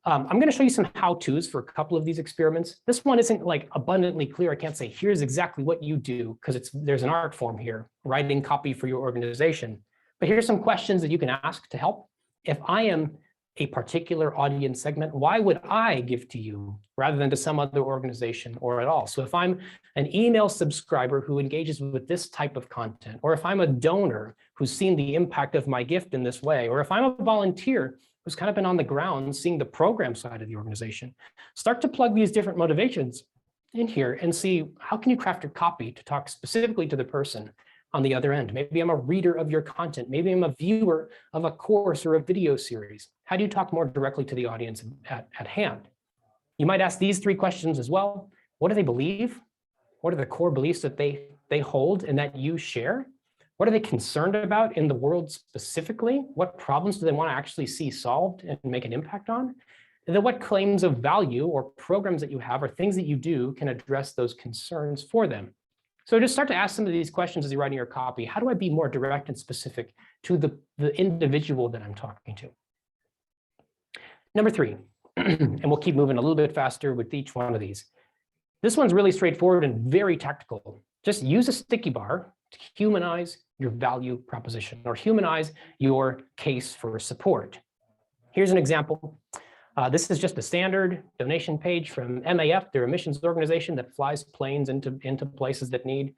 I'm going to show you some how-tos for a couple of these experiments. This one isn't like abundantly clear. I can't say, here's exactly what you do, because there's an art form here, writing copy for your organization. But here's some questions that you can ask to help. If I am a particular audience segment, why would I give to you rather than to some other organization or at all? So if I'm an email subscriber who engages with this type of content, or if I'm a donor who's seen the impact of my gift in this way, or if I'm a volunteer who's kind of been on the ground seeing the program side of the organization, start to plug these different motivations in here and see how can you craft your copy to talk specifically to the person on the other end. Maybe I'm a reader of your content. Maybe I'm a viewer of a course or a video series. How do you talk more directly to the audience at hand? You might ask these three questions as well. What do they believe? What are the core beliefs that they hold and that you share? What are they concerned about in the world specifically? What problems do they want to actually see solved and make an impact on? And then what claims of value or programs that you have or things that you do can address those concerns for them? So just start to ask some of these questions as you're writing your copy. How do I be more direct and specific to the individual that I'm talking to? Number three, and we'll keep moving a little bit faster with each one of these. This one's really straightforward and very tactical. Just use a sticky bar to humanize your value proposition or humanize your case for support. Here's an example. This is just a standard donation page from MAF, their emissions organization that flies planes into places that need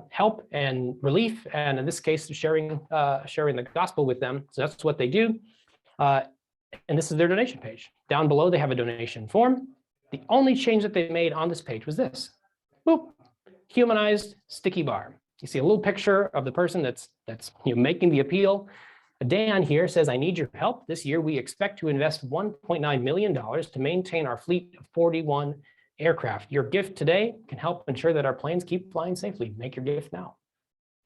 help and relief, and in this case, sharing the gospel with them. So that's what they do. And this is their donation page. Down below, they have a donation form. The only change that they made on this page was this. Boop, humanized sticky bar. You see a little picture of the person that's making the appeal. Dan here says, I need your help. This year, we expect to invest $1.9 million to maintain our fleet of 41 aircraft. Your gift today can help ensure that our planes keep flying safely. Make your gift now.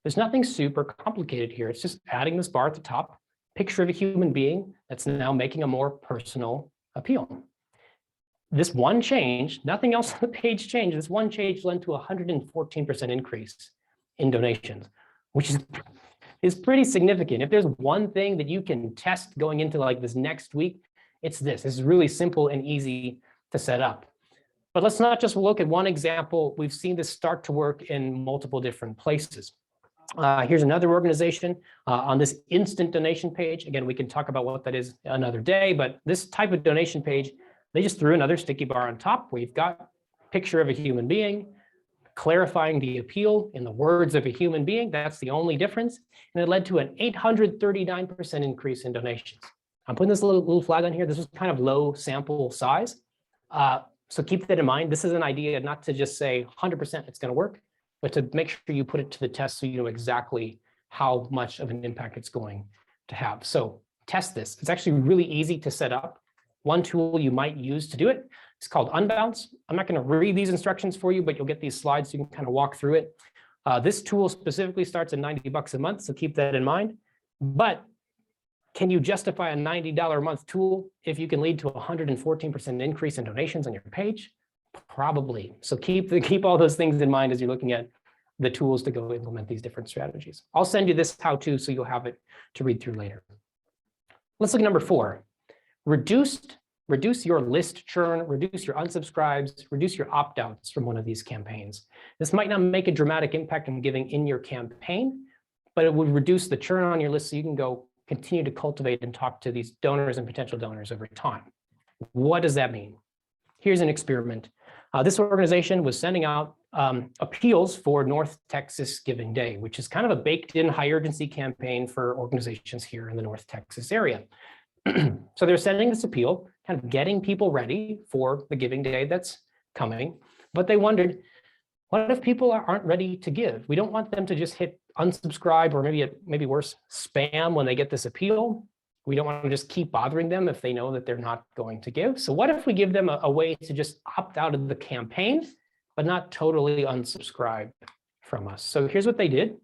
There's nothing super complicated here. It's just adding this bar at the top, picture of a human being that's now making a more personal appeal. This one change, nothing else on the page changed. This one change led to a 114% increase in donations, which is pretty significant. If there's one thing that you can test going into like this next week, it's this. This is really simple and easy to set up. But let's not just look at one example. We've seen this start to work in multiple different places. Here's another organization on this instant donation page. Again, we can talk about what that is another day, but this type of donation page, they just threw another sticky bar on top where you've got a picture of a human being, clarifying the appeal in the words of a human being. That's the only difference. And it led to an 839% increase in donations. I'm putting this little flag on here. This was kind of low sample size. So keep that in mind. This is an idea not to just say 100% it's going to work, but to make sure you put it to the test so you know exactly how much of an impact it's going to have. So test this. It's actually really easy to set up. One tool you might use to do it is called Unbounce. I'm not going to read these instructions for you, but you'll get these slides so you can kind of walk through it. This tool specifically starts at $90 a month, so keep that in mind. But can you justify a $90 a month tool if you can lead to a 114% increase in donations on your page? Probably. So keep all those things in mind as you're looking at the tools to go implement these different strategies. I'll send you this how-to so you'll have it to read through later. Let's look at number 4. Reduce your list churn, reduce your unsubscribes, reduce your opt-outs from one of these campaigns. This might not make a dramatic impact on giving in your campaign, but it would reduce the churn on your list so you can go continue to cultivate and talk to these donors and potential donors over time. What does that mean? Here's an experiment. This organization was sending out appeals for North Texas Giving Day, which is kind of a baked-in high urgency campaign for organizations here in the North Texas area. So they're sending this appeal, kind of getting people ready for the giving day that's coming. But they wondered, what if people aren't ready to give? We don't want them to just hit unsubscribe or maybe worse, spam when they get this appeal. We don't want to just keep bothering them if they know that they're not going to give. So what if we give them a way to just opt out of the campaign, but not totally unsubscribe from us? So here's what they did.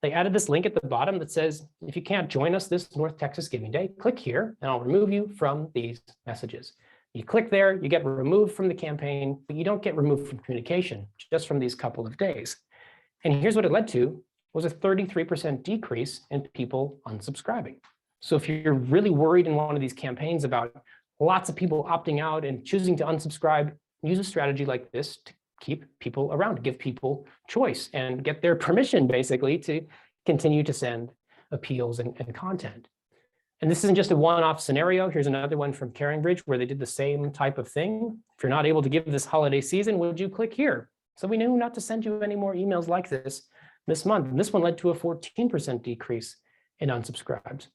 They added this link at the bottom that says, if you can't join us this North Texas Giving Day, click here and I'll remove you from these messages. You click there, you get removed from the campaign, but you don't get removed from communication, just from these couple of days. And here's what it led to, was a 33% decrease in people unsubscribing. So if you're really worried in one of these campaigns about lots of people opting out and choosing to unsubscribe, use a strategy like this to keep people around, to give people choice and get their permission basically to continue to send appeals and content. And this isn't just a one-off scenario. Here's another one from CaringBridge where they did the same type of thing. If you're not able to give this holiday season, would you click here? So we knew not to send you any more emails like this month. And this one led to a 14% decrease in unsubscribes.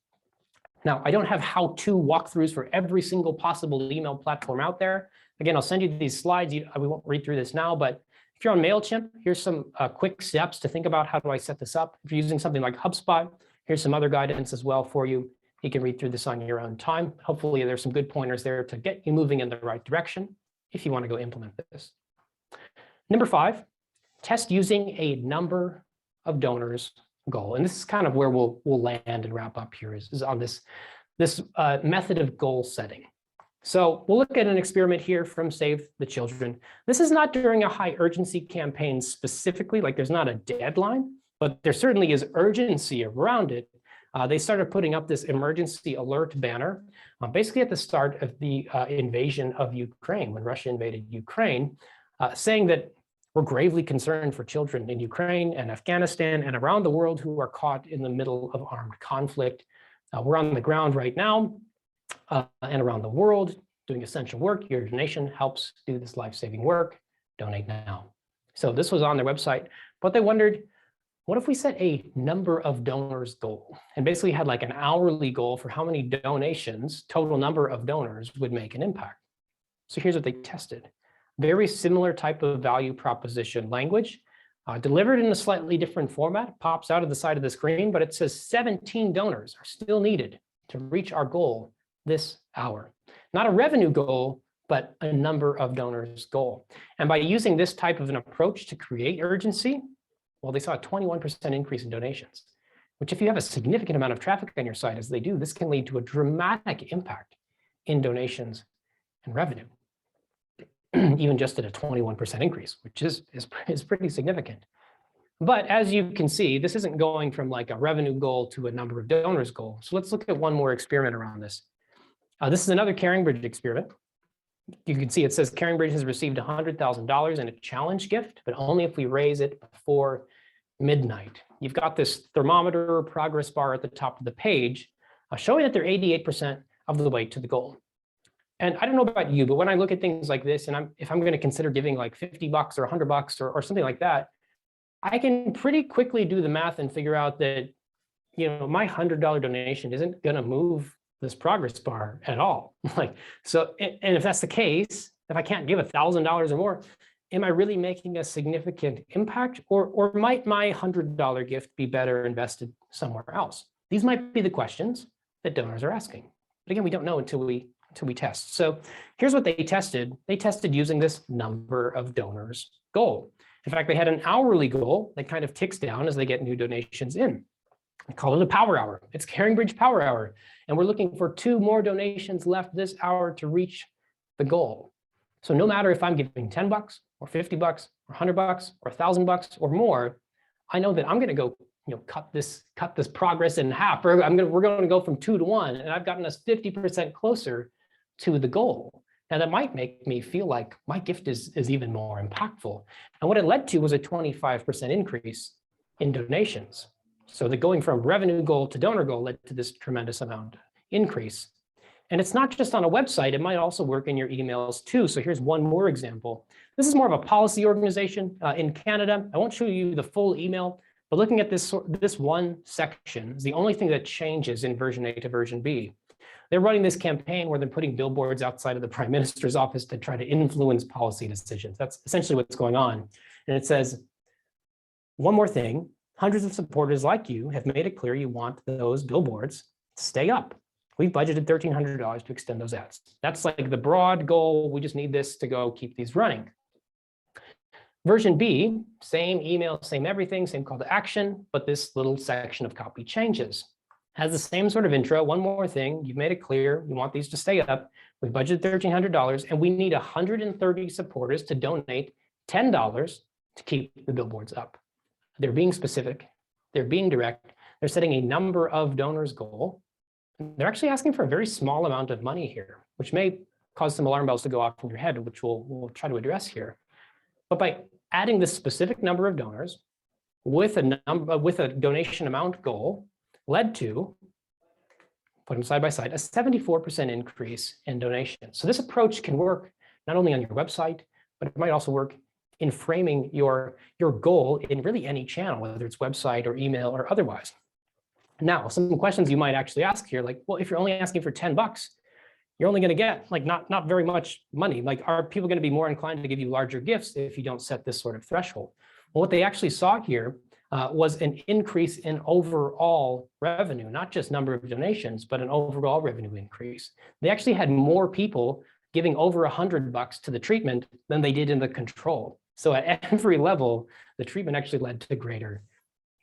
Now, I don't have how-to walkthroughs for every single possible email platform out there. Again, I'll send you these slides. We won't read through this now, but if you're on MailChimp, here's some quick steps to think about how do I set this up. If you're using something like HubSpot, here's some other guidance as well for you. You can read through this on your own time. Hopefully, there's some good pointers there to get you moving in the right direction if you want to go implement this. Number 5, test using a number of donors goal. And this is kind of where we'll land and wrap up here is on this method of goal setting. So we'll look at an experiment here from Save the Children. This is not during a high urgency campaign specifically, like there's not a deadline, but there certainly is urgency around it. They started putting up this emergency alert banner, basically at the start of the invasion of Ukraine, when Russia invaded Ukraine, saying that we're gravely concerned for children in Ukraine and Afghanistan and around the world who are caught in the middle of armed conflict. We're on the ground right now and around the world doing essential work. Your donation helps do this life-saving work. Donate now. So this was on their website, but they wondered, what if we set a number of donors goal and basically had like an hourly goal for how many donations, total number of donors would make an impact? So here's what they tested. Very similar type of value proposition language, delivered in a slightly different format, pops out of the side of the screen, but it says 17 donors are still needed to reach our goal this hour. Not a revenue goal, but a number of donors goal. And by using this type of an approach to create urgency, well, they saw a 21% increase in donations, which if you have a significant amount of traffic on your site, as they do, this can lead to a dramatic impact in donations and revenue. Even just at a 21% increase, which is pretty significant. But as you can see, this isn't going from like a revenue goal to a number of donors goal. So let's look at one more experiment around this. This is another CaringBridge experiment. You can see it says CaringBridge has received $100,000 in a challenge gift, but only if we raise it before midnight. You've got this thermometer progress bar at the top of the page, showing that they're 88% of the way to the goal. And I don't know about you, but when I look at things like this, and if I'm going to consider giving like $50 or $100 or something like that, I can pretty quickly do the math and figure out that, my $100 donation isn't going to move this progress bar at all. And if that's the case, if I can't give $1,000 or more, am I really making a significant impact, or might my $100 gift be better invested somewhere else? These might be the questions that donors are asking. But again, we don't know until we test. So here's what they tested. They tested using this number of donors goal. In fact, they had an hourly goal that kind of ticks down as they get new donations in. They call it a power hour. It's CaringBridge Power Hour. And we're looking for 2 more donations left this hour to reach the goal. So no matter if I'm giving $10 or $50 or $100 or $1,000 or more, I know that I'm going to go cut this progress in half. We're going to go from 2 to 1, and I've gotten us 50% closer to the goal. Now that might make me feel like my gift is even more impactful. And what it led to was a 25% increase in donations. So the going from revenue goal to donor goal led to this tremendous amount increase. And it's not just on a website, it might also work in your emails too. So here's one more example. This is more of a policy organization in Canada. I won't show you the full email, but looking at this one section is the only thing that changes in version A to version B. They're running this campaign where they're putting billboards outside of the Prime Minister's office to try to influence policy decisions. That's essentially what's going on. And it says, one more thing, hundreds of supporters like you have made it clear you want those billboards to stay up. we've budgeted $1,300 to extend those ads. That's like the broad goal. We just need this to go keep these running. Version B, same email, same everything, same call to action, but this little section of copy changes. Has the same sort of intro. One more thing, you've made it clear, we want these to stay up. We budgeted $1,300 and we need 130 supporters to donate $10 to keep the billboards up. They're being specific, they're being direct, they're setting a number of donors goal. They're actually asking for a very small amount of money here, which may cause some alarm bells to go off in your head, which we'll try to address here. But by adding this specific number of donors with a donation amount goal led to, put them side by side, a 74% increase in donations. So this approach can work not only on your website, but it might also work in framing your goal in really any channel, whether it's website or email or otherwise. Now, some questions you might actually ask here, like, well, if you're only asking for $10, you're only going to get like not very much money. Like, are people going to be more inclined to give you larger gifts if you don't set this sort of threshold? Well, what they actually saw here was an increase in overall revenue, not just number of donations, but an overall revenue increase. They actually had more people giving over $100 to the treatment than they did in the control. So at every level, the treatment actually led to greater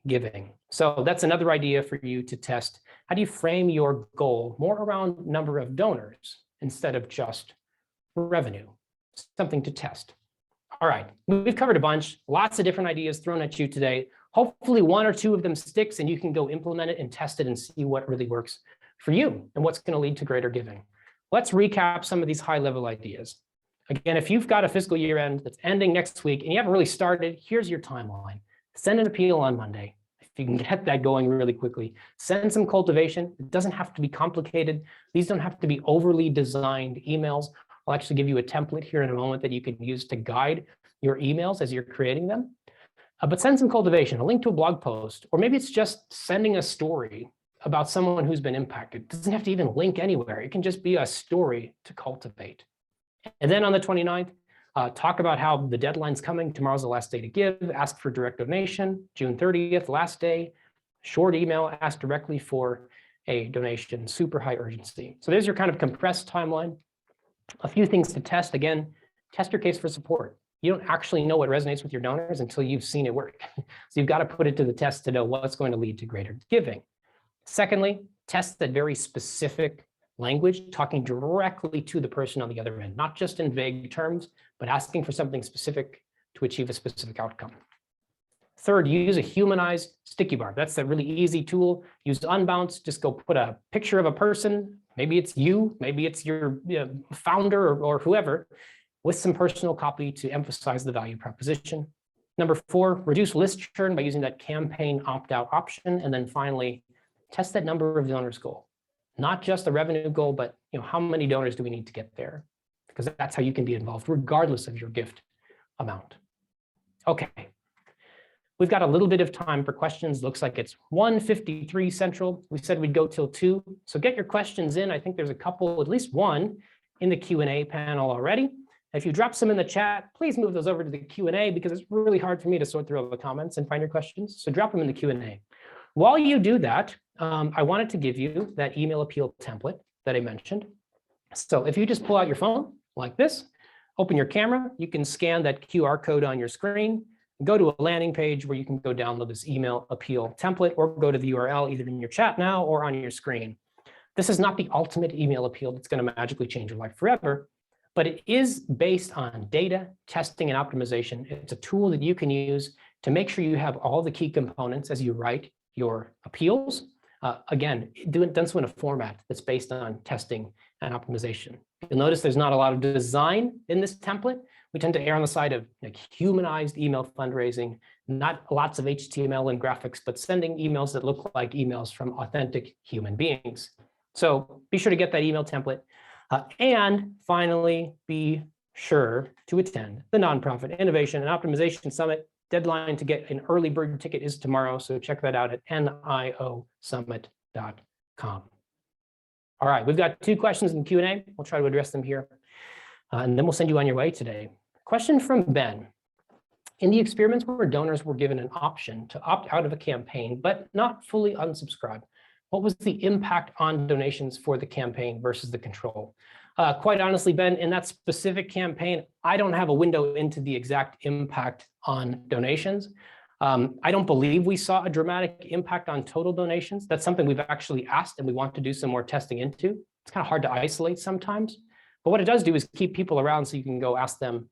giving. So that's another idea for you to test. How do you frame your goal more around number of donors instead of just revenue? Something to test. All right, we've covered a bunch, lots of different ideas thrown at you today. Hopefully one or two of them sticks and you can go implement it and test it and see what really works for you and what's going to lead to greater giving. Let's recap some of these high-level ideas. Again, if you've got a fiscal year end that's ending next week and you haven't really started, here's your timeline. Send an appeal on Monday. If you can get that going really quickly, send some cultivation. It doesn't have to be complicated. These don't have to be overly designed emails. I'll actually give you a template here in a moment that you can use to guide your emails as you're creating them. But send some cultivation, a link to a blog post, or maybe it's just sending a story about someone who's been impacted. It doesn't have to even link anywhere. It can just be a story to cultivate. And then on the 29th, talk about how the deadline's coming. Tomorrow's the last day to give. Ask for direct donation. June 30th, last day. Short email, ask directly for a donation, super high urgency. So there's your kind of compressed timeline. A few things to test. Again, test your case for support. You don't actually know what resonates with your donors until you've seen it work. So you've got to put it to the test to know what's going to lead to greater giving. Secondly, test that very specific language, talking directly to the person on the other end, not just in vague terms, but asking for something specific to achieve a specific outcome. Third, use a humanized sticky bar. That's a really easy tool. Use Unbounce, just go put a picture of a person. Maybe it's you, maybe it's your founder or whoever, with some personal copy to emphasize the value proposition. Number 4, reduce list churn by using that campaign opt-out option. And then finally, test that number of donors goal. Not just the revenue goal, but how many donors do we need to get there? Because that's how you can be involved, regardless of your gift amount. Okay, we've got a little bit of time for questions. Looks like it's 1:53 Central. We said we'd go till 2. So get your questions in. I think there's a couple, at least one, in the Q&A panel already. If you drop some in the chat, please move those over to the Q&A because it's really hard for me to sort through all the comments and find your questions. So drop them in the Q&A. While you do that, I wanted to give you that email appeal template that I mentioned. So if you just pull out your phone like this, open your camera, you can scan that QR code on your screen, go to a landing page where you can go download this email appeal template or go to the URL either in your chat now or on your screen. This is not the ultimate email appeal that's going to magically change your life forever, but it is based on data, testing, and optimization. It's a tool that you can use to make sure you have all the key components as you write your appeals. Again, done so in a format that's based on testing and optimization. You'll notice there's not a lot of design in this template. We tend to err on the side of humanized email fundraising, not lots of HTML and graphics, but sending emails that look like emails from authentic human beings. So be sure to get that email template. And finally, be sure to attend the Nonprofit Innovation and Optimization Summit. Deadline to get an early bird ticket is tomorrow, so check that out at niosummit.com. All right, we've got 2 questions in Q&A. We'll try to address them here, and then we'll send you on your way today. Question from Ben. In the experiments where donors were given an option to opt out of a campaign, but not fully unsubscribe, What was the impact on donations for the campaign versus the control? Quite honestly, Ben, in that specific campaign, I don't have a window into the exact impact on donations. I don't believe we saw a dramatic impact on total donations. That's something we've actually asked and we want to do some more testing into. It's kind of hard to isolate sometimes, but what it does do is keep people around so you can go ask them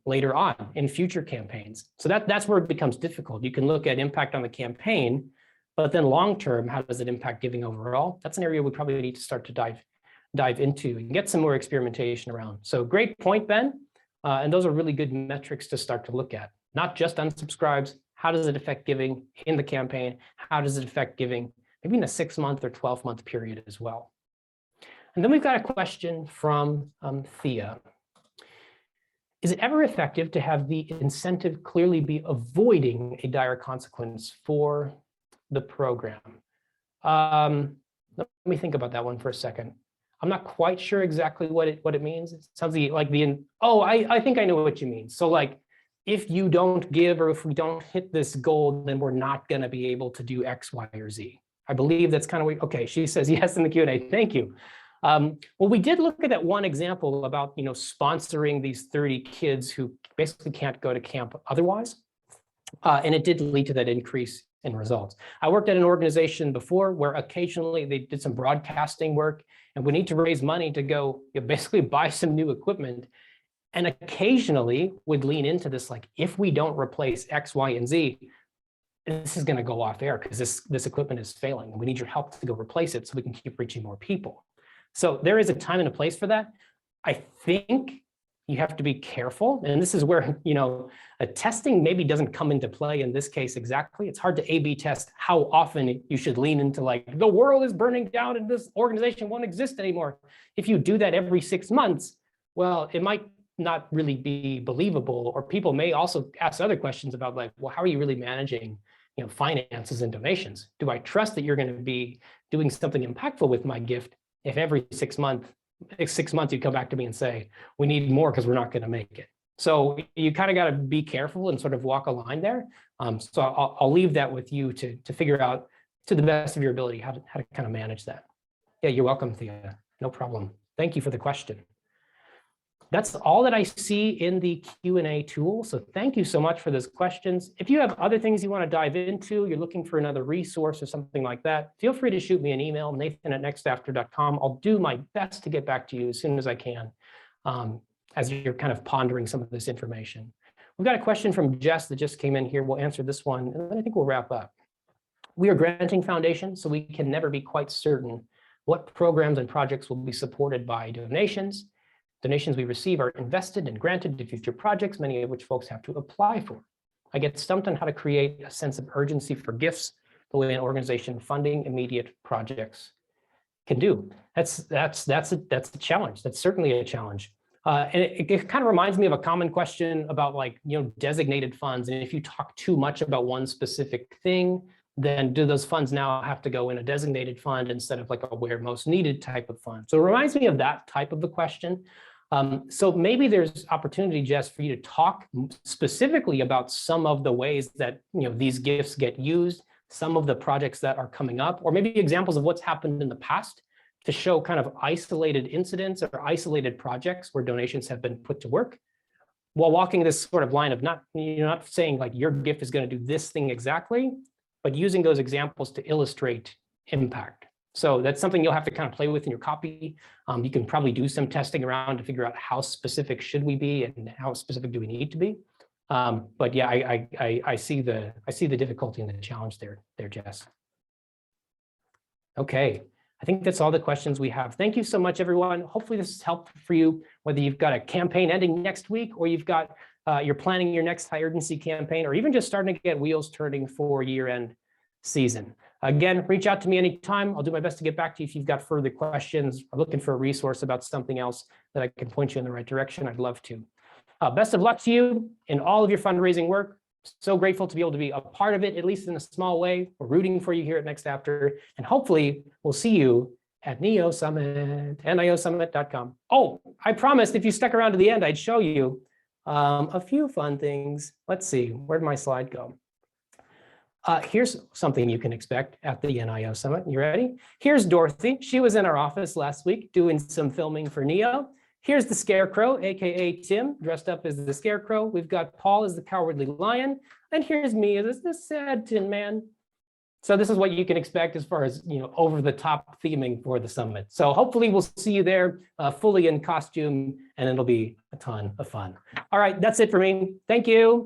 later on in future campaigns. So that's where it becomes difficult. You can look at impact on the campaign, but then long-term, how does it impact giving overall? That's an area we probably need to start to dive into and get some more experimentation around. So great point, Ben. And those are really good metrics to start to look at. Not just unsubscribes. How does it affect giving in the campaign? How does it affect giving maybe in a 6-month or 12-month period as well? And then we've got a question from Thea. Is it ever effective to have the incentive clearly be avoiding a dire consequence for the program? Let me think about that one for a second. I'm not quite sure exactly what it means. It sounds like I think I know what you mean. So like, if you don't give or if we don't hit this goal, then we're not going to be able to do X, Y, or Z. I believe that's kind of okay. She says yes in the Q&A. Thank you. Well, we did look at that one example about sponsoring these 30 kids who basically can't go to camp otherwise, and it did lead to that increase in results. I worked at an organization before where occasionally they did some broadcasting work, and we need to raise money to go basically buy some new equipment. And occasionally would lean into this, like, if we don't replace X, Y, and Z, this is going to go off air because this equipment is failing. And we need your help to go replace it so we can keep reaching more people. So there is a time and a place for that. I think you have to be careful. And this is where, a testing maybe doesn't come into play in this case exactly. It's hard to A/B test how often you should lean into like, the world is burning down and this organization won't exist anymore. If you do that every 6 months, well, it might not really be believable, or people may also ask other questions about like, well, how are you really managing, finances and donations? Do I trust that you're going to be doing something impactful with my gift if every 6 months you come back to me and say, we need more because we're not going to make it? So you kind of got to be careful and sort of walk a line there. So I'll leave that with you to figure out to the best of your ability how to kind of manage that. Yeah, you're welcome, Thea. No problem. Thank you for the question. That's all that I see in the Q&A tool. So thank you so much for those questions. If you have other things you want to dive into, you're looking for another resource or something like that, feel free to shoot me an email, nathan@nextafter.com. I'll do my best to get back to you as soon as I can, as you're kind of pondering some of this information. We've got a question from Jess that just came in here. We'll answer this one, and then I think we'll wrap up. We are granting foundations, so we can never be quite certain what programs and projects will be supported by donations. Donations we receive are invested and granted to future projects, many of which folks have to apply for. I get stumped on how to create a sense of urgency for gifts, the way an organization funding immediate projects can do. That's a challenge. That's certainly a challenge. And it kind of reminds me of a common question about like, designated funds. And if you talk too much about one specific thing, then do those funds now have to go in a designated fund instead of like a where most needed type of fund? So it reminds me of that type of the question. So maybe there's opportunity, Jess, for you to talk specifically about some of the ways that these gifts get used, some of the projects that are coming up, or maybe examples of what's happened in the past to show kind of isolated incidents or isolated projects where donations have been put to work, while walking this sort of line of not saying like your gift is going to do this thing exactly, but using those examples to illustrate impact. So that's something you'll have to kind of play with in your copy. You can probably do some testing around to figure out how specific should we be and how specific do we need to be. But yeah, I see the difficulty and the challenge there, Jess. Okay, I think that's all the questions we have. Thank you so much, everyone. Hopefully this is helpful for you, whether you've got a campaign ending next week or you've got you're planning your next high urgency campaign, or even just starting to get wheels turning for year-end season. Again, reach out to me anytime. I'll do my best to get back to you if you've got further questions or looking for a resource about something else that I can point you in the right direction. I'd love to. Best of luck to you in all of your fundraising work. So grateful to be able to be a part of it, at least in a small way. We're rooting for you here at Next After, and hopefully we'll see you at NEO Summit, niosummit.com. Oh, I promised if you stuck around to the end, I'd show you a few fun things. Let's see, where'd my slide go? Here's something you can expect at the NIO Summit. You ready? Here's Dorothy. She was in our office last week doing some filming for NEO. Here's the Scarecrow, AKA Tim, dressed up as the Scarecrow. We've got Paul as the Cowardly Lion. And here's me as the Sad Tin Man. So this is what you can expect as far as, over the top theming for the summit. So hopefully we'll see you there fully in costume, and it'll be a ton of fun. All right, that's it for me. Thank you.